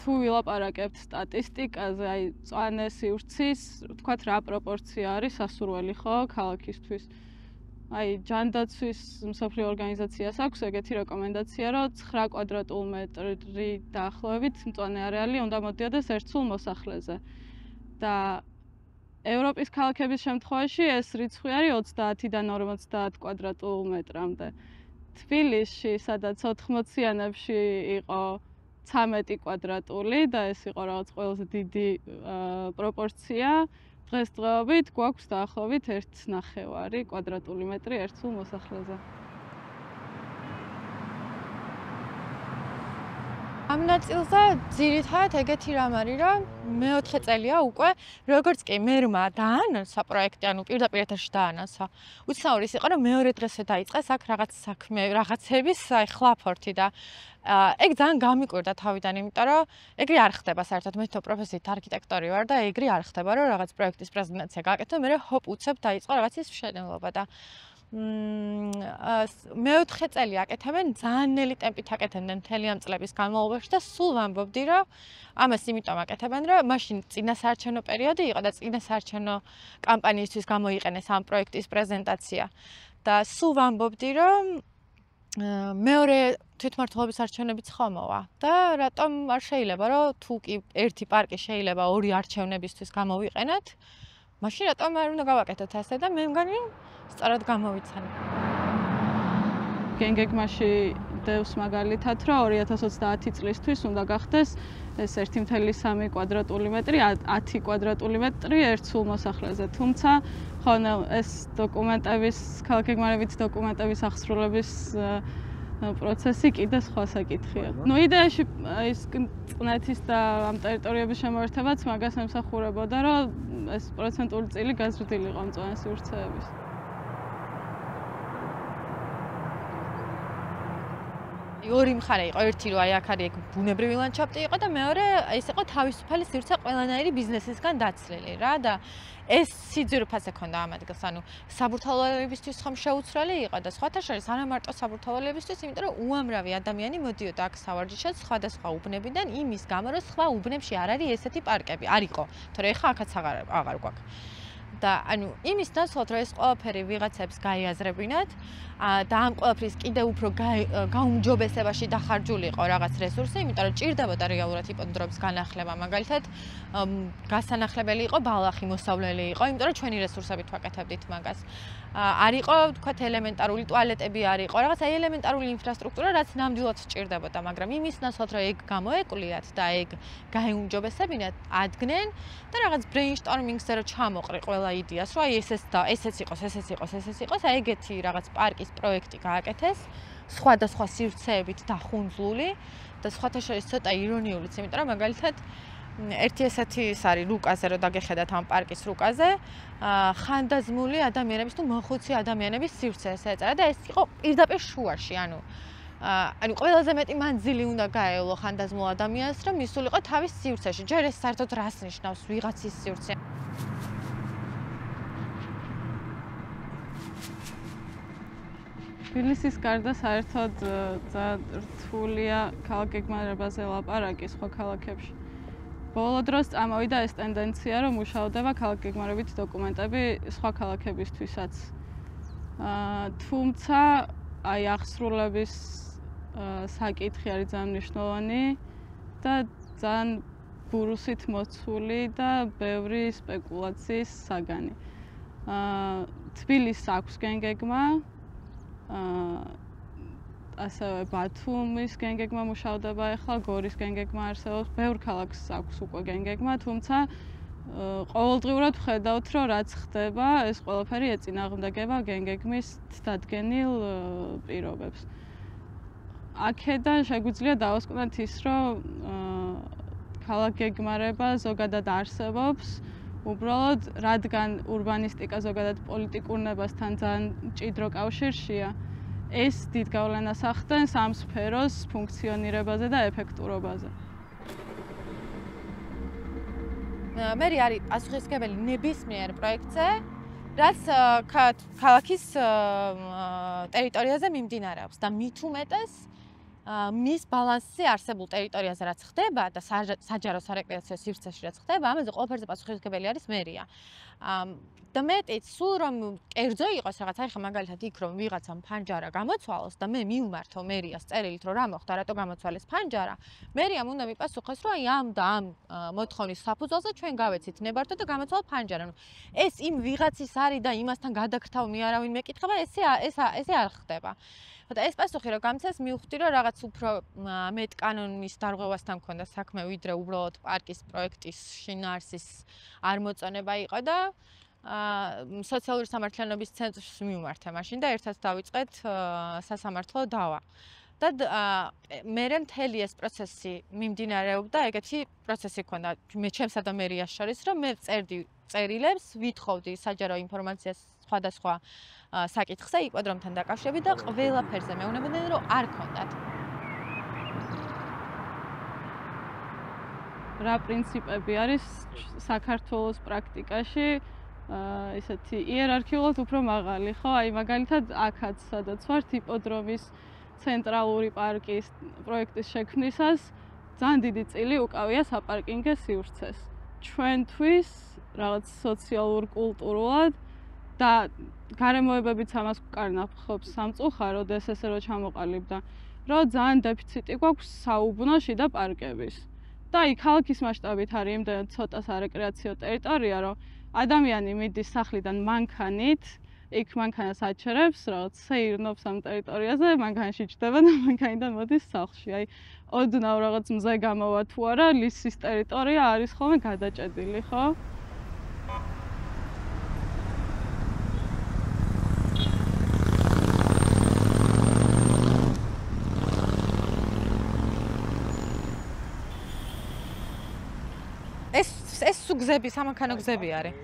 თუ ვილაპარაკებთ სტატისტიკაზე, აი მწვანე სივრცის, თქვათ რა პროპორცია არის სასურველი ხო ქალაქისთვის? აი ჯანდაცვის მსოფლიო ორგანიზაციას აქვს ეგეთი რეკომენდაცია, რომ 9 კვადრატულ მეტრი დაახლოებით მწვანე არეალი უნდა მოდიოდეს ერთ სულ მოსახლეზე. და ევროპის ქალაქების შემთხვევაში ეს რიცხვი არის 30-დან 50 კვადრატულ მეტრამდე. თბილისში, სადაც 80-იანებში იყო 13 კვადრატული და ეს იყო რაღაც ყველაზე დიდი პროპორცია. დღესდღეობით გვაქვს დაახლოებით 1.5 კვადრატული მეტრი ერთ სულ მოსახლეზე. ამ ნაწილზე ძირითადად ეგეთი რამ არის, რომ მე-4 წელია უკვე, როგორც კი მერმა დაანონსა პროექტი, ანუ პირდაპირ ეთერში დაანონსა. უცნაური იყო, რომ მეორე დღესვე დაიწყეს აქ რაღაც საქმე, რაღაცების აი ხლაფორთი და ეგ ძალიან გამიკვირდა თავიდან, იმიტომ რომ ეგრე არ ხდება საერთოდ. მე თვითონ პროფესიით არქიტექტორი ვარ და ეგრე არ ხდება, რომ რაღაც პროექტის პრეზენტაცია გააკეთო, მე ჰოპ უცებ დაიწყო რაღაცის მშენებლობა და მე-4 წელი აკეთებენ, ძალიან ნელი ტემპით აკეთებდნენ მთელი ამ წლების განმავლობაში და სულ ვამბობდი, რომ ამას იმიტომ აკეთებენ, რომ მაშინ წინასაარჩევნო პერიოდი იყო და წინასაარჩევნო კამპანიისთვის გამოიყენეს ამ პროექტის პრეზენტაცია. და სულ ვამბობდი, რომ მეორე თვითმმართველობის არჩევნებიც ხომოვა და რატომ არ შეიძლება, რომ თუ კი ერთი პარკი შეიძლება ორი არჩევნებისთვის გამოვიყენოთ, მაშინ რატომ არ უნდა გავაკეთოთ ასე და მე მგონი სწორად გამოვიცანე. გენგეგმაში დევს მაგალითად, რომ 2030 წლისთვის უნდა გახდეს ეს 1.3 კვადრატული მეტრი, 10 კვადრატული მეტრი ერთ სულ მოსახლეზე. თუმცა ხოლმე ეს დოკუმენტების, ქალაქგეგმარებით დოკუმენტების აღსრულების პროცესი კიდე სხვა საკითხია. ნუ იდეაში ის წყნეთის და ამ ტერიტორიების შემოერთებაც მაგას ემსახურებოდა, რომ ეს პროცენტული წილი გაზრდილიყო მწვანე სივრცეების. ორი მხარე იყო, ერთი რომ აი აქ არის ბუნებრივი ლანდშაფტი იყო და მეორე ეს იყო თავისუფალი სივრცე ყველანაირი ბიზნესისგან დაცლილი რა და ეს სიძვირფასე ქონდა ამ ადგილს, ანუ საბურთალოებისთვის ხომ შეუცვლელი იყო და სხვათა შორის არა მარტო საბურთალოებისთვის, იმიტომ რომ უამრავი ადამიანი მოდიოდა აქ სავარჯიშოდ სხვადასხვა უბნებიდან იმის გამო, რომ სხვა უბნებში არ არის ესეთი პარკები. არ იყო, თორე ეხა აქაც აღარ გვაქვს. და ანუ იმის ნაცვლად რომ ეს ყველაფერი ვიღაცებს გაიაზრებინათ და ამ ყველაფრის კიდე უფრო გაუმჯობესებაში დახარჯული იყო რაღაც რესურსი, იმიტომ რომ ჭირდებოდა რეალურად იპოდრომის განახლება, მაგალითად გასანახლებელი იყო ბალახი, მოსავლელი იყო, იმიტომ რომ ჩვენი რესურსებით ვაკეთებდით მაგას. არ იყო, თქვათ, ელემენტარული ტუალეტები არ იყო, რაღაც აი ელემენტარული ინფრასტრუქტურა, რაც ნამდვილად ჭირდებოდა, მაგრამ იმის ნაცვლად რომ ეგ გამოეკულიათ და ეგ გაიუმჯობესებინათ, ადგნენ და რაღაც ბრეინშტორმინგზე რომ ჩამოყრი ყველა იდეას, რომ აი ესეც იყოს, ესეც იყოს, აი ეგეთი რაღაც პარკის პროექტი გააკეთეს, სხვადასხვა სივრცეებით დახუნძლული და სხვათა შორის ცოტა ირონიულიც, იმიტომ რომ მაგალითად ერთი ესეთი ის არის რუკაზე, რომ დაგეხედათ ამ პარკის რუკაზე, ხანდაზმული ადამიანების თუ მოხუცი ადამიანების სივრცეს ეწერა და ეს იყო პირდაპირ შუაში, ანუ ყველაზე მეტი მანძილი უნდა გაევლო ხანდაზმულ ადამიანს, რომ მისულიყო თავის სივრცეში. ჯერ ეს საერთოდ რას ნიშნავს ვიღაცის სივრცე? თბილისის გარდა საერთოდ ძალიან რთულია ქალაქგეგმარებაზე ლაპარაკი სხვა ქალაქებში. ბოლო დროს წამოვიდა ეს ტენდენცია, რომ მუშადება ქალაქგეგმარებით დოკუმენტები სხვა ქალაქებისთვისაც. თუმცა აი აღსრულების საკითხი არის ძალიან მნიშვნელოვანი და ძალიან ბურუსით მოცული და ბევრი სპეკულაციის საგანი. თბილისს აქვს გენგეგმა, ასევე ბათუმის გენგეგმა მუშავდება ახლა, გორის გენგეგმა არსებობს, ბევრ ქალაქს აქვს უკვე გენგეგმა, თუმცა ყოველდღიურად ვხედავთ, რომ რაც ხდება, ეს ყველაფერი ეწინააღმდეგება გენგეგმის დადგენილ პირობებს. აქედან შეგვიძლია დავასკვნათ ის, რომ ქალაქ გეგმარება ზოგადად არსებობს, უბრალოდ რადგან ურბანისტიკა ზოგადად პოლიტიკურ ნებასთან ძალიან მჭიდრო კავშირშია, ეს დიდ გავლენას ახდენს ამ სფეროს ფუნქციონირებაზე და ეფექტურობაზე. მერი არის პასუხისმგებელი ნებისმიერ პროექტზე, რაც ქალაქის ტერიტორიაზე მიმდინარეობს და მით უმეტეს მის ბალანსზე არსებულ ტერიტორიაზე რაც ხდება და საჯარო სარეკრეაციო სივრცეში რაც ხდება, ამაზე ყველაფერზე პასუხისმგებელი არის მერია. და მეტიც სულ რომ კერძო იყოს რაღაც, აი ხა მაგალითად იქ რომ ვიღაცამ ფანჯარა გამოცვალოს და მე მივმართო მერიას წერილით რომ რა მოხდა, რატო გამოცვალეს ფანჯარა, მერიამ უნდა მიპასუხოს რომ აი ამ და ამ მოთხოვნის საფუძველზე ჩვენ გავეცით ნებართვა და გამოცვალა ფანჯარა. ეს იმ ვიღაცის არის და იმასთან გადაგრთავ არავინ მეკითხება, ესე არ ხდება. და ეს პასუხი რომ გამცეს მივხვდი რომ რაღაც უფრო მეტ კანონის დარღვევასთან მქონდა საქმე ვიდრე უბრალოდ პარკის პროექტის შინაარსის არ მოწონება იყო და სოციალური სამართლიანობის ცენტრს მივმართე მაშინ და ერთად დავიწყეთ სასამართლო დავა. და მერე მთელი ეს პროცესი მიმდინარეობდა, ეგეთი პროცესი ქონდა მე ჩემსა და მერიას შორის, რომ მე წერდი წერილებს, ვითხოვდი საჯარო ინფორმაციას სხვადასხვა საკითხზე იპოდრომთან დაკავშირებით და ყველაფერზე მეუბნებოდნენ რომ არ ქონდათ. რა პრინციპები არის საქართველოს პრაქტიკაში ესეთი იერარქიულად უფრო მაღალი, ხო? აი მაგალითად აქაც სადაც ვართ იპოდრომის ცენტრალური პარკის პროექტის შექმნისას ძალიან დიდი წილი უკავია საპარკინგო სივრცეს. ჩვენთვის რაღაც სოციალურ კულტურულად და გარემოებებიც ამას გვკარნახობს სამწუხაროდ ესე რომ ჩამოყალიბდა, რომ ძალიან დეფიციტი გვაქვს საუბნოში და პარკების. და აი ქალაქის მასშტაბით არის იმდენად ცოტა სარეკრეაციო ტერიტორია, რომ ადამიანი მიდის სახლიდან მანქანით, იქ მანქანას აჩერებს, რაღაც სეირნობს ამ ტერიტორიაზე, მანქანაში ჯდება და მანქანიდან მოდის სახლში. აი ოდნავ რაღაც მზე გამოვა თუ არა, ლისის ტერიტორია არის ხოლმე გადაჭედილი, ხო? ეს გზები, სამანქანო გზები არის.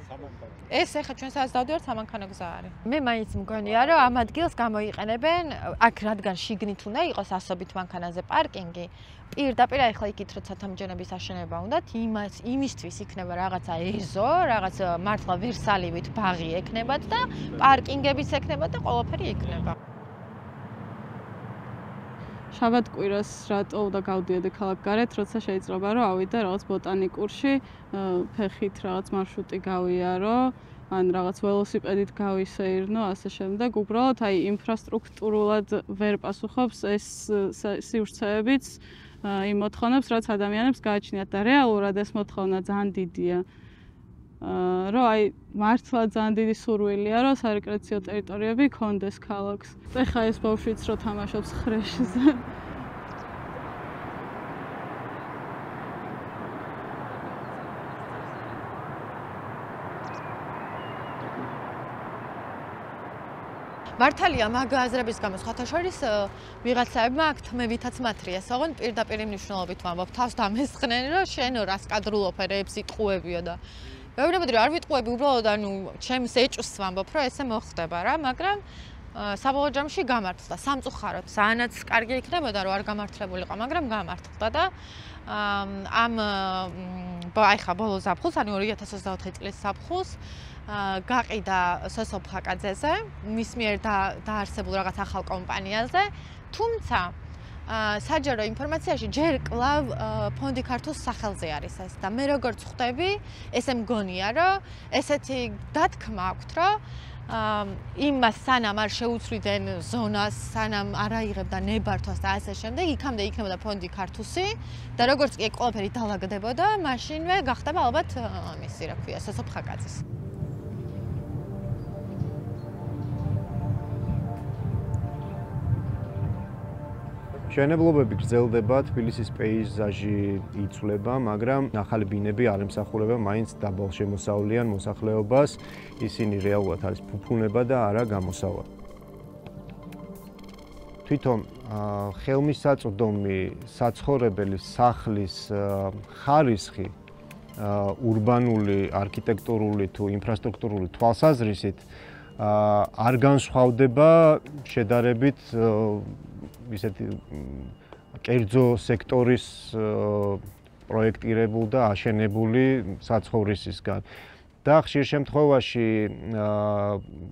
ეს ახლა ჩვენ სადაც დავდივართ, სამანქანო გზა არის. მე მაინც მგონია, რომ ამ ადგილს გამოიყენებენ, აქ რადგან შიგნით უნდა იყოს ასობით მანქანაზე პარკინგი, პირდაპირ ახლა იქით როცა თამჯონების აშენება უნდათ, იმისთვის იქნება რაღაცა ეზო, რაღაც მართლა ვერსალივით ბაღი ექნებათ და პარკინგებიც ექნებათ და ყველაფერი იქნება. შაბათ-კვირას რატო უნდა გავდიოდი ქალაქგარეთ, როცა შეიძლება რომ ავიდე რაღაც ბოტანიკურში, ფეხით რაღაც მარშრუტი გავიარო, ან რაღაც ველოსიპედით გავისეირნო, ასე შემდეგ. უბრალოდ აი ინფრასტრუქტურულად ვერ პასუხობს ეს სივრცეებიც იმ მოთხოვნებს, რაც ადამიანებს გააჩნიათ და რეალურად ეს მოთხოვნა ძალიან დიდია. რომ აი მართლა ძალიან დიდი სურვილია, რომ სარეკრეაციო ტერიტორიები ქონდეს ქალაქს. ეხა ეს ბავშვიც რო თამაშობს ხრეშზე. მართალია მაგ აზრების გამო სხვათა შორის ვიღაცაებმა აქ თმევითაც მათრიეს, ოღონდ პირდაპირ მნიშვნელობით ვამბობ, თავს დამესხნენ, რომ შენ რას კადრულობ, რებს იტყუებიო და ვეუბნებოდი რომ არ ვიტყუები, უბრალოდ ანუ ჩემს ეჭვს ვამბობ, რომ ესე მოხდება რა, მაგრამ საბოლოო ჯამში გამართლდა. სამწუხაროდ, სანაც კარგი იქნებოდა, რომ არ გამართლებულიყო, მაგრამ გამართლდა და ამ აი ხა ბოლო ზაფხულს, ანუ 2024 წლის ზაფხულს გაყიდა სოსო ფაკაძეზე, მის მიერ დაარსებულ რაღაც ახალ კომპანიაზე, თუმცა საჯარო ინფორმაციაში ჯერ კლავ ფონდი ქართულს სახელზე არის ეს და მე როგორც ხვდები, ესე მგონია, რომ ესეთი დათქმა აქვთ, რომ იმას სანამ არ შეუცვლიდნენ ზონას, სანამ არ აიღებდა ნებართვას და ასე შემდეგ, იქამდე იქნებოდა ფონდი ქართუსი და როგორც კი ყველაფერი დაალაგდებოდა, მაშინვე გახდება ალბათ ამისი, რა ქვია, სასოფხაკაძის. მშენებლობები გრძელდება, თბილისის პეიზაჟი იცვლება, მაგრამ ახალი ბინები არ ემსახურება მაინც დაბალშემოსავლიან მოსახლეობას, ისინი რეალურად არის ფუფუნება და არა გამოსავალ. თვითონ ხელმისაწვდომი საცხოვრებელი სახლის ხარისხი ურბანული, არქიტექტურული თუ ინფრასტრუქტურული თვალსაზრისით არ განსხვავდება შედარებით ისეთი კერძო სექტორის პროექტირებული და აშენებული საცხოვრისისგან. და ხშირ შემთხვევაში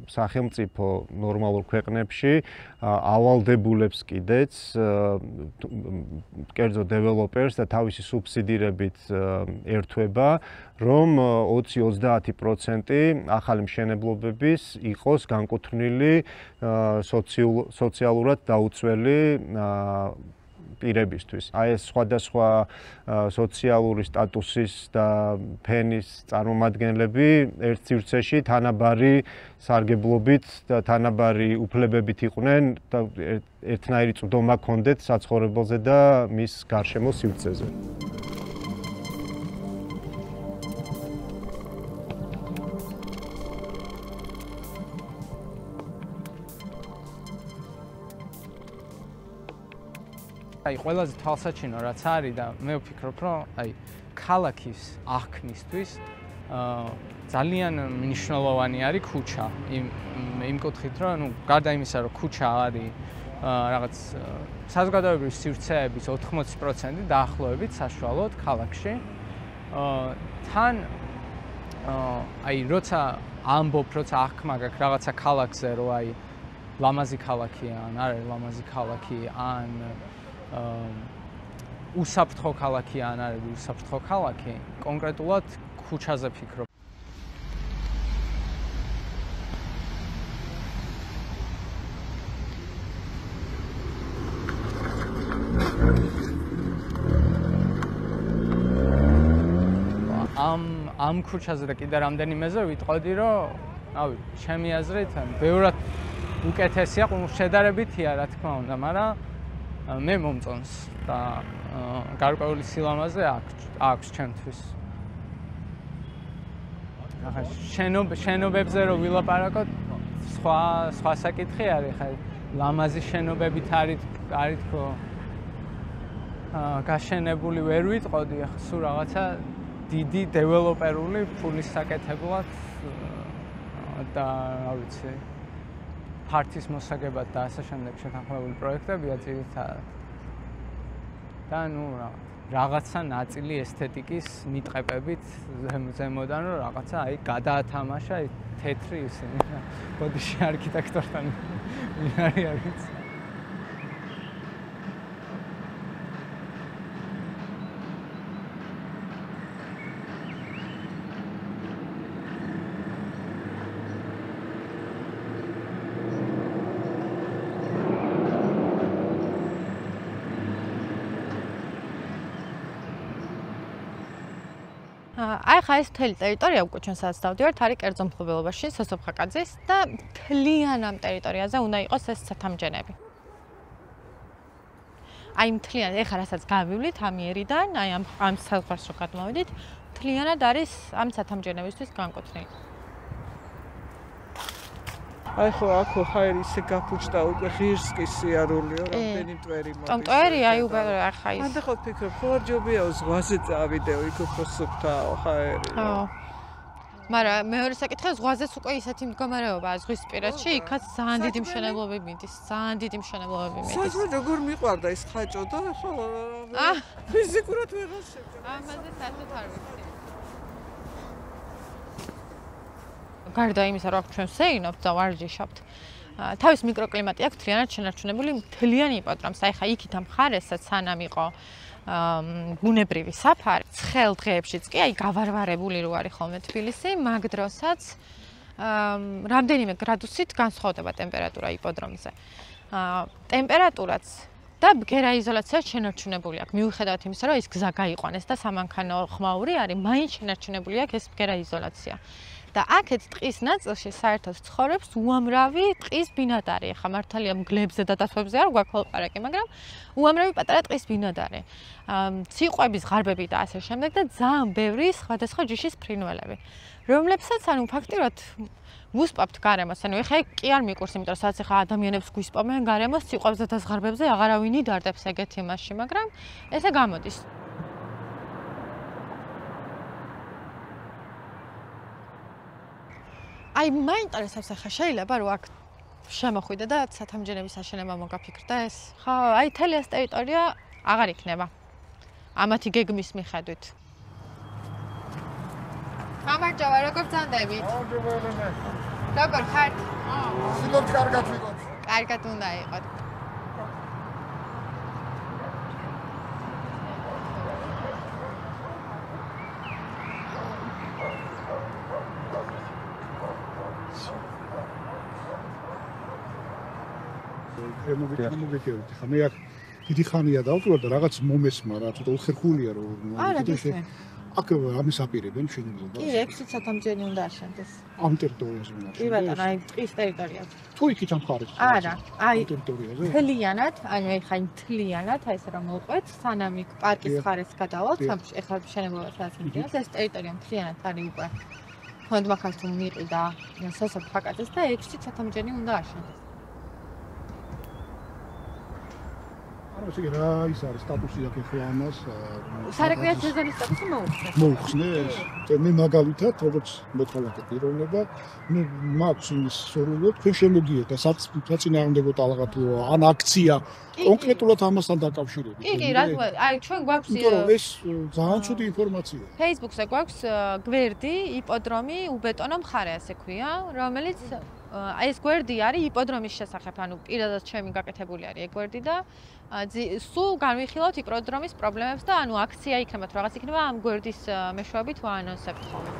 სახელმწიფო ნორმალურ ქვეყნებში ავალდებულებს კიდეც კერძო დეველოპერს და თავისი სუბსიდირებით ერთვება, რომ 20-30% ახალი მშენებლობების იყოს განკუთვნილი სოციალურად დაუცველი პირებისთვის. აი ეს სხვადასხვა სოციალური სტატუსის და ფენის წარმომადგენლები ერთ სივრცეში თანაბარი სარგებლობით და თანაბარი უფლებებით იყვნენ და ერთნაირი წვდომა ჰქონდეთ საცხოვრებელზე და მის გარშემო სივრცეზე. აი ყველაზე თვალსაჩინო რაც არის და მე ვფიქრობ რომ აი ქალაქის აღქმისთვის ძალიან მნიშვნელოვანი არის ქუჩა იმ კუთხით რომ ნუ გარდა იმისა რომ ქუჩა არის რაღაც საზოგადოებრივი სივრცეების 80% დაახლოებით საშუალოდ ქალაქში თან აი როცა ამბობ როცა აღქმა გაქვს რაღაცა ქალაქზე რომ აი ლამაზი ქალაქია ან არ არის ლამაზი ქალაქი ან უსაფრთხო ქალაქი ან არის უსაფრთხო ქალაქი, კონკრეტულად ქუჩაზე ფიქრობ. ამ ქუჩაზე და კიდე რამდენიმეზე ვიტყოდი, რომ რავი, ჩემი აზრით, ბევრად უკეთესია, შედარებითია, რა თქმა უნდა, მაგრამ მე მომწონს და გარკვეული სილამაზე აქვს ჩემთვის. ახლა შენობებზე რო ვილაპარაკოთ, სხვა საკითხი არის, ხა ლამაზი შენობებით არის თქო გაშენებული ვერ ვიტყოდი, ახლა სულ რაღაცა დიდი დეველოპერული ფულის საკეთებლად და რა ვიცი ფართის მოსაგებად და ასე შემდეგ შეთანხმებული პროექტებია ძირითადად. და ნუ რაღაცა ნაწილი ესთეტიკის მიტყეპებით ზემოდან რომ რაღაცა აი გადაათამაშა თეთრი ისინი. ბოდიში არქიტექტორთან არის. აი ხა ეს მთელი ტერიტორია უკვე ჩვენ სადაც დავდივართ არის კერძო მფლობელობაში სასოფხაკაძის და მთლიან ამ ტერიტორიაზე უნდა იყოს ეს ცათამბჯენები. აი მთლიან ეხლა რასაც გავივლით ამ იერიდან, აი ამ საზღვარს რო გადმოვიდით, მთლიანად არის ამ ცათამბჯენებისთვის განკუთვნილი. აი ხო აქო ხაერ ისე გაფუჭდა უკვე ღირს კი სიარულიო რამდენი მტვერი მოდის. მტვერი აი უბრალოდ ახლა ის. მანდ ხო ფიქრობ ხო არ ჯობიაო ზღვაზე წავიდეო იქ უფრო სუფთაო ხაერი. ხო. მაგრამ მეორე საკითხია ზღვაზეც უკვე ისეთი მდგომარეობაა ზღვისპირეთში, იქაც ძალიან დიდი მშენებლობები მიდის, ძალიან დიდი მშენებლობები მიდის. საერთოდ როგორ მიყვარდა ის ხაჭო და ხო ფიზიკურად ვეღარ შევჭამ. ამაზე საერთოდ არ ვიცი. გარდა იმისა, რომ ჩვენ ვსეირნობთ და ვარჯიშობთ, თავის მიკროკლიმატი აქვს მთლიანად შენარჩუნებული მთლიანი იპოდრომს. აი ხა იქით ამ მხარესაც სანამ იყო ბუნებრივი საფარი, ცხელ დღეებშიც კი აი გავარვარებული რო არის ხოლმე თბილისი, მაგ დროსაც რამდენიმე გრადუსით განსხვავდება ტემპერატურა იპოდრომზე. ტემპერატურაც და ბგერა იზოლაცია შენარჩუნებული აქვს. მიუხედავად იმისა, რომ ის გზა გაიყვანეს და სამანქანო ხმაური არის, მაინც შენარჩუნებული აქვს ეს ბგერა იზოლაცია. და აქეთ ტყის ნაწილში საერთოდ ცხოვრობს უამრავი ტყის ბინადარი. ახლა მართალია მგლებზე და დათვებზე არ გვაქვს ლაპარაკი, მაგრამ უამრავი პატარა ტყის ბინადარი. ციყვების ღარბები და ასე შემდეგ და ძალიან ბევრი სხვადასხვა ჯიშის ფრინველები, რომლებსაც ანუ ფაქტიურად ვუსპავთ გარემოს. ანუ ეხლა კი არ მიყურს, იმიტომ რომ სადაც ეხლა ადამიანებს გვისპობენ გარემოს, ციყვებზე და ზღარბებზე აღარავინ იდარდებს ეგეთ იმაში, მაგრამ ესე გამოდის. აი მაინტერესებს ახლა შეიძლება რომ აქ შემოხვიდე და სათამჯენების აშენება მოგაფიქრდა ეს? ხო, აი თელი ეს ტერიტორია აღარ იქნება. ამათი გეგმის მიხედვით. გამარჯობა, როგორ ბრძანდებით? როგორ ხართ? სულობ კარგად ვიყოთ. კარგად უნდა იყოთ. მოგეკევით. ხა მე აქ დიდი ხანია დავწვარ და რაღაც მომესმა რა, ცოტა უხერხულია რომ აქ ამის აპირებენ შენებლობას. კი, 6 სათამჯენი უნდა აშენდეს. ამ ტერიტორიაზე უნდა აშენდეს. კი ბატონო, აი ტყის ტერიტორიაზე. თუ იქით ამ ხარეს. არა, აი ტერიტორიაზე. თლიანად, ანუ ეხლა თლიანად, აი ესე რომ მოყვეთ, სანამ იქ პარკის ხარეს გადავალთ, ეხლა შენებლობას აშენდეს, ეს ტერიტორია თლიანად არის უკვე. თუნდ მაგას თუ მიყიდა სასოფლო ფაკადეს და 6 სათამჯენი უნდა აშენდეს. ასე რა ის არის სტატუსი აქ ახლა ამას სარეკვიაციო ზონის სტატუსი მოუხსნეს. მოუხსნეს. მე მაგალითად როგორც მოქალაქე პიროვნება, მე მაქვს იმის სურვილი, თქვენ შემოგიეთ და საწინააღმდეგო ტალღა თუ ან აქცია კონკრეტულად ამასთან დაკავშირებით. კი, რა თქმა უნდა, აი ჩვენ გვაქვს ეს ძალიან ცუდი ინფორმაცია. Facebook-ზე გვაქვს გვერდი იპოდრომი უბეტონო მხარე ასე ქვია, რომელიც ეს გვერდი არის იპოდრომის შესახებ, ანუ პირადად ჩემი გაკეთებული არის ეგ გვერდი და სულ განვიხილავთ იპოდრომის პრობლემებს და ანუ აქცია იქნება თუ რაღაც იქნება ამ გვერდის მეშვეობით ვაანონსებთ ხოლმე.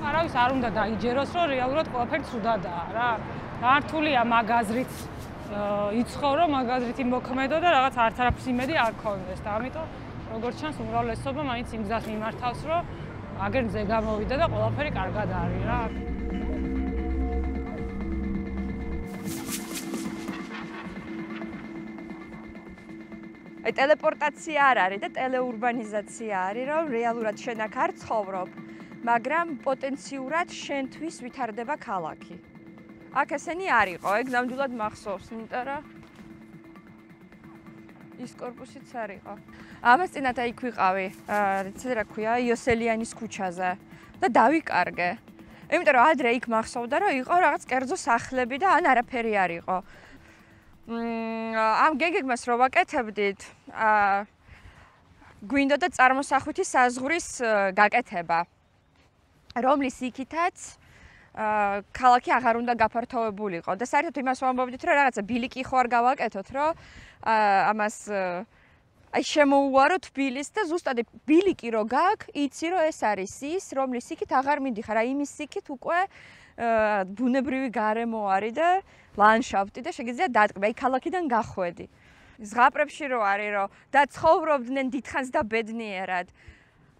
არავის არ უნდა დაიჯეროს, რომ რეალურად ყველაფერი ცუდადაა რა. მართულია მაგაზრით იცხოვრო, მაგაზრით იმოქმედო და რაღაც არაფრის იმედი არ ქონდეს და ამიტომ როგორც ჩანს უმრავლესობა მაინც იმ გზას მიმართავს, რომ აგერ მზე გამოვიდა და ყველაფერი კარგად არის რა. აი ტელეპორტაცია არ არის და ტელეურბანიზაცია არის, რომ რეალურად შენ აქ არ ცხოვრობ, მაგრამ პოტენციურად შენთვის ვითარდება ქალაქი. აქ ესენი არ იყო, ეგ ნამდვილად მახსოვს, იმიტომ რომ ის корпуსიც არ იყო. ამას წინათ აი იქ ვიყავი, რა ქვია, იოსელიანის ქუჩაზე და დავიკარგე. იმიტომ რომ ადრე იქ მახსოვდა, რომ იყო რაღაც კერძო სახლები და ან არაფერი არ იყო. ამ გეგმას რო ვაკეთებდით, გვინდა და წარმოსახვითი საზღვრის გაკეთება, რომლის იქითაც ქალაქი აღარ უნდა გაფართოვებულიყო და საერთოდ იმას ვამბობდით, რომ რაღაცა ბილიკი ხო არ გავაკეთოთ, რომ ამას აი შემოუვარო თბილისს და ზუსტად ბილიკი რო გაქვს, იცი რომ ეს არის ის, რომლის იქით აღარ მიდიხარ, აი იმის იქით უკვე ბუნებრივი გარემო არის და ლანდშაფტი და შეგიძლია დატკბე, აი ქალაქიდან გახვედი. ზღაპრებში რო არის, რომ და ცხოვრობდნენ დიდხანს და ბედნიერად.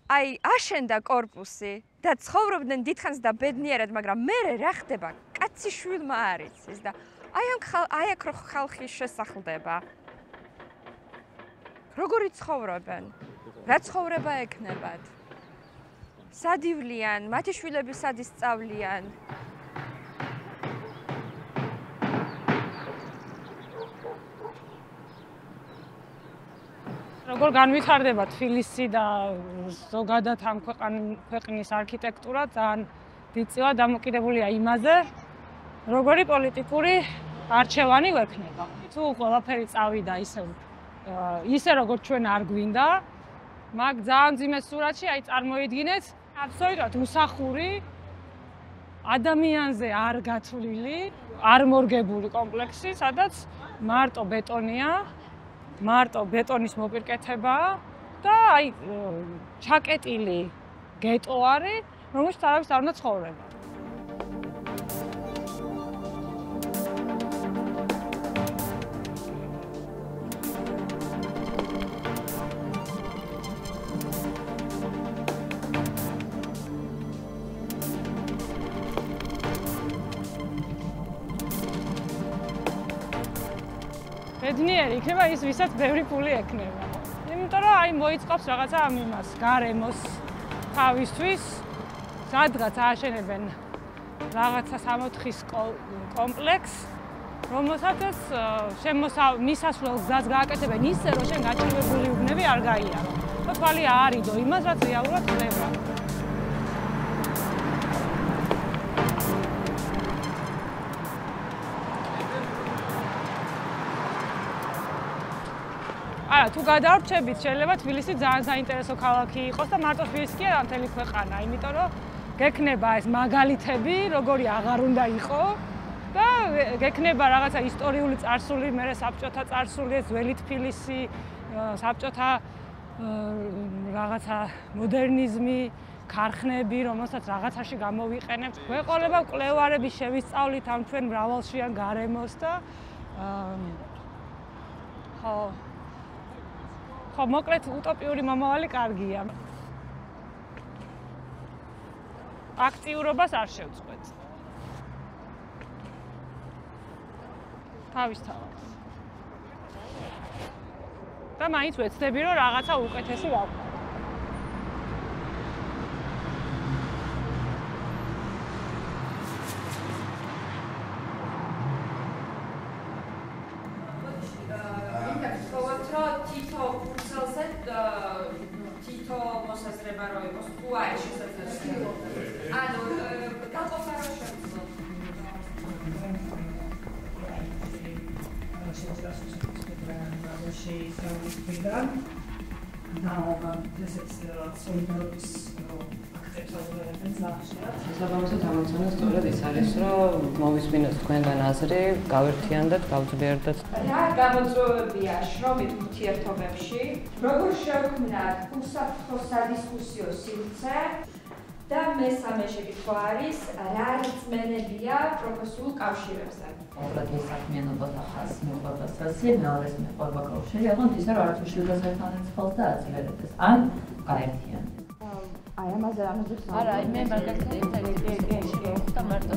აი აშენდა корпуსი და ცხოვრობდნენ დიდხანს და ბედნიერად, მაგრამ მერე რა ხდება? კაცი შვილმა არ იცის და აი აქ რო ხალხი შესახლდება. როგორი ცხოვრობენ? რა ცხოვრება ექნებათ? სად ივლიან? მათი შვილები სად ისწავლიან? როგორ განვითარდება თბილისი და ზოგადად ამ ქვეყნის არქიტექტურა ძალიან დიდწილად დამოკიდებულია იმაზე, როგორი პოლიტიკური არჩევანი გვექნება. თუ ყველაფერი წავიდა ისე როგორც ჩვენ არ გვინდა, მაგ ძალიან მძიმე სურათში აი წარმოიდგინეთ აბსოლუტურად უსახური ადამიანზე არ გათვლილი, არ მორგებული კომპლექსი, სადაც მარტო ბეტონია მარტო ბეტონის მოპირკეთებაა და აი ჩაკეტილი გეტო არის, რომელშიც არავის არ უნდა ცხოვრება. ბედნიერი იქნება ის, ვისაც ბევრი ფული ექნება. იმიტომ რომ აი მოიწყობს რაღაცა ამ იმას, გარემოს თავისთვის, სადღაც ააშენებენ რაღაცა 64-ის კომპლექსს, რომელსაც მისასვლელ გზას გააკეთებენ ისე, რომ შენ გაჭირვებული უბნები არ გაიარო. და თვალი აარიდო იმას, რაც რეალურად ხდება. თუ გადავრჩებით, შეიძლება თბილისი ძალიან საინტერესო ქალაქი იყოს და მარტო თბილისი კი არა, მთელი ქვეყანა, იმიტომ რომ გექნება ეს მაგალითები, როგორი აღარ უნდა იყოს და გექნება რაღაცა ისტორიული წარსული, მერე საბჭოთა წარსული, ძველი თბილისი, საბჭოთა რაღაცა მოდერნიზმი, ქარხნები, რომელსაც რაღაცაში გამოვიყენებთ. გვეყოლება მკვლევარების შევისწავლით ამ ჩვენ მრავალშიან გარემოს და ხო, მოკლედ უტოპიური მომავალი კარგია. აქტიურობას არ შევწყვეტ. თავისთავად. და მაინც ვეცდები, რომ რაღაცა უკეთესი გავხდე. თითო მოსაზრება რო იყოს, თუ არის შესაძლებელი. ანუ გაყოფა რო შეძლო. შესაბამისად ამოცანა სწორედ ის არის, რომ მოვისმინოთ თქვენგან აზრი, გავერთიანდეთ, გავძლიერდეთ. რა გამოწვევებია შრომით ურთიერთობებში, როგორ შევქმნათ უსაფრთხო სადისკუსიო სივრცე და მესამე შეკითხვა არის, რა რწმენებია პროფესიულ კავშირებზე. Obrad je sakhmenobod ახას მიუყვებას რასი მეორეს მეყვება კავშირი, აღონ ისე რომ არც უშვილდას ერთმანეთს ხელს და აწილერდეს. ან გაერთიანდეს. აი ამაზე რამე არა, მე მაგალითად ერთ-ერთი და მარტო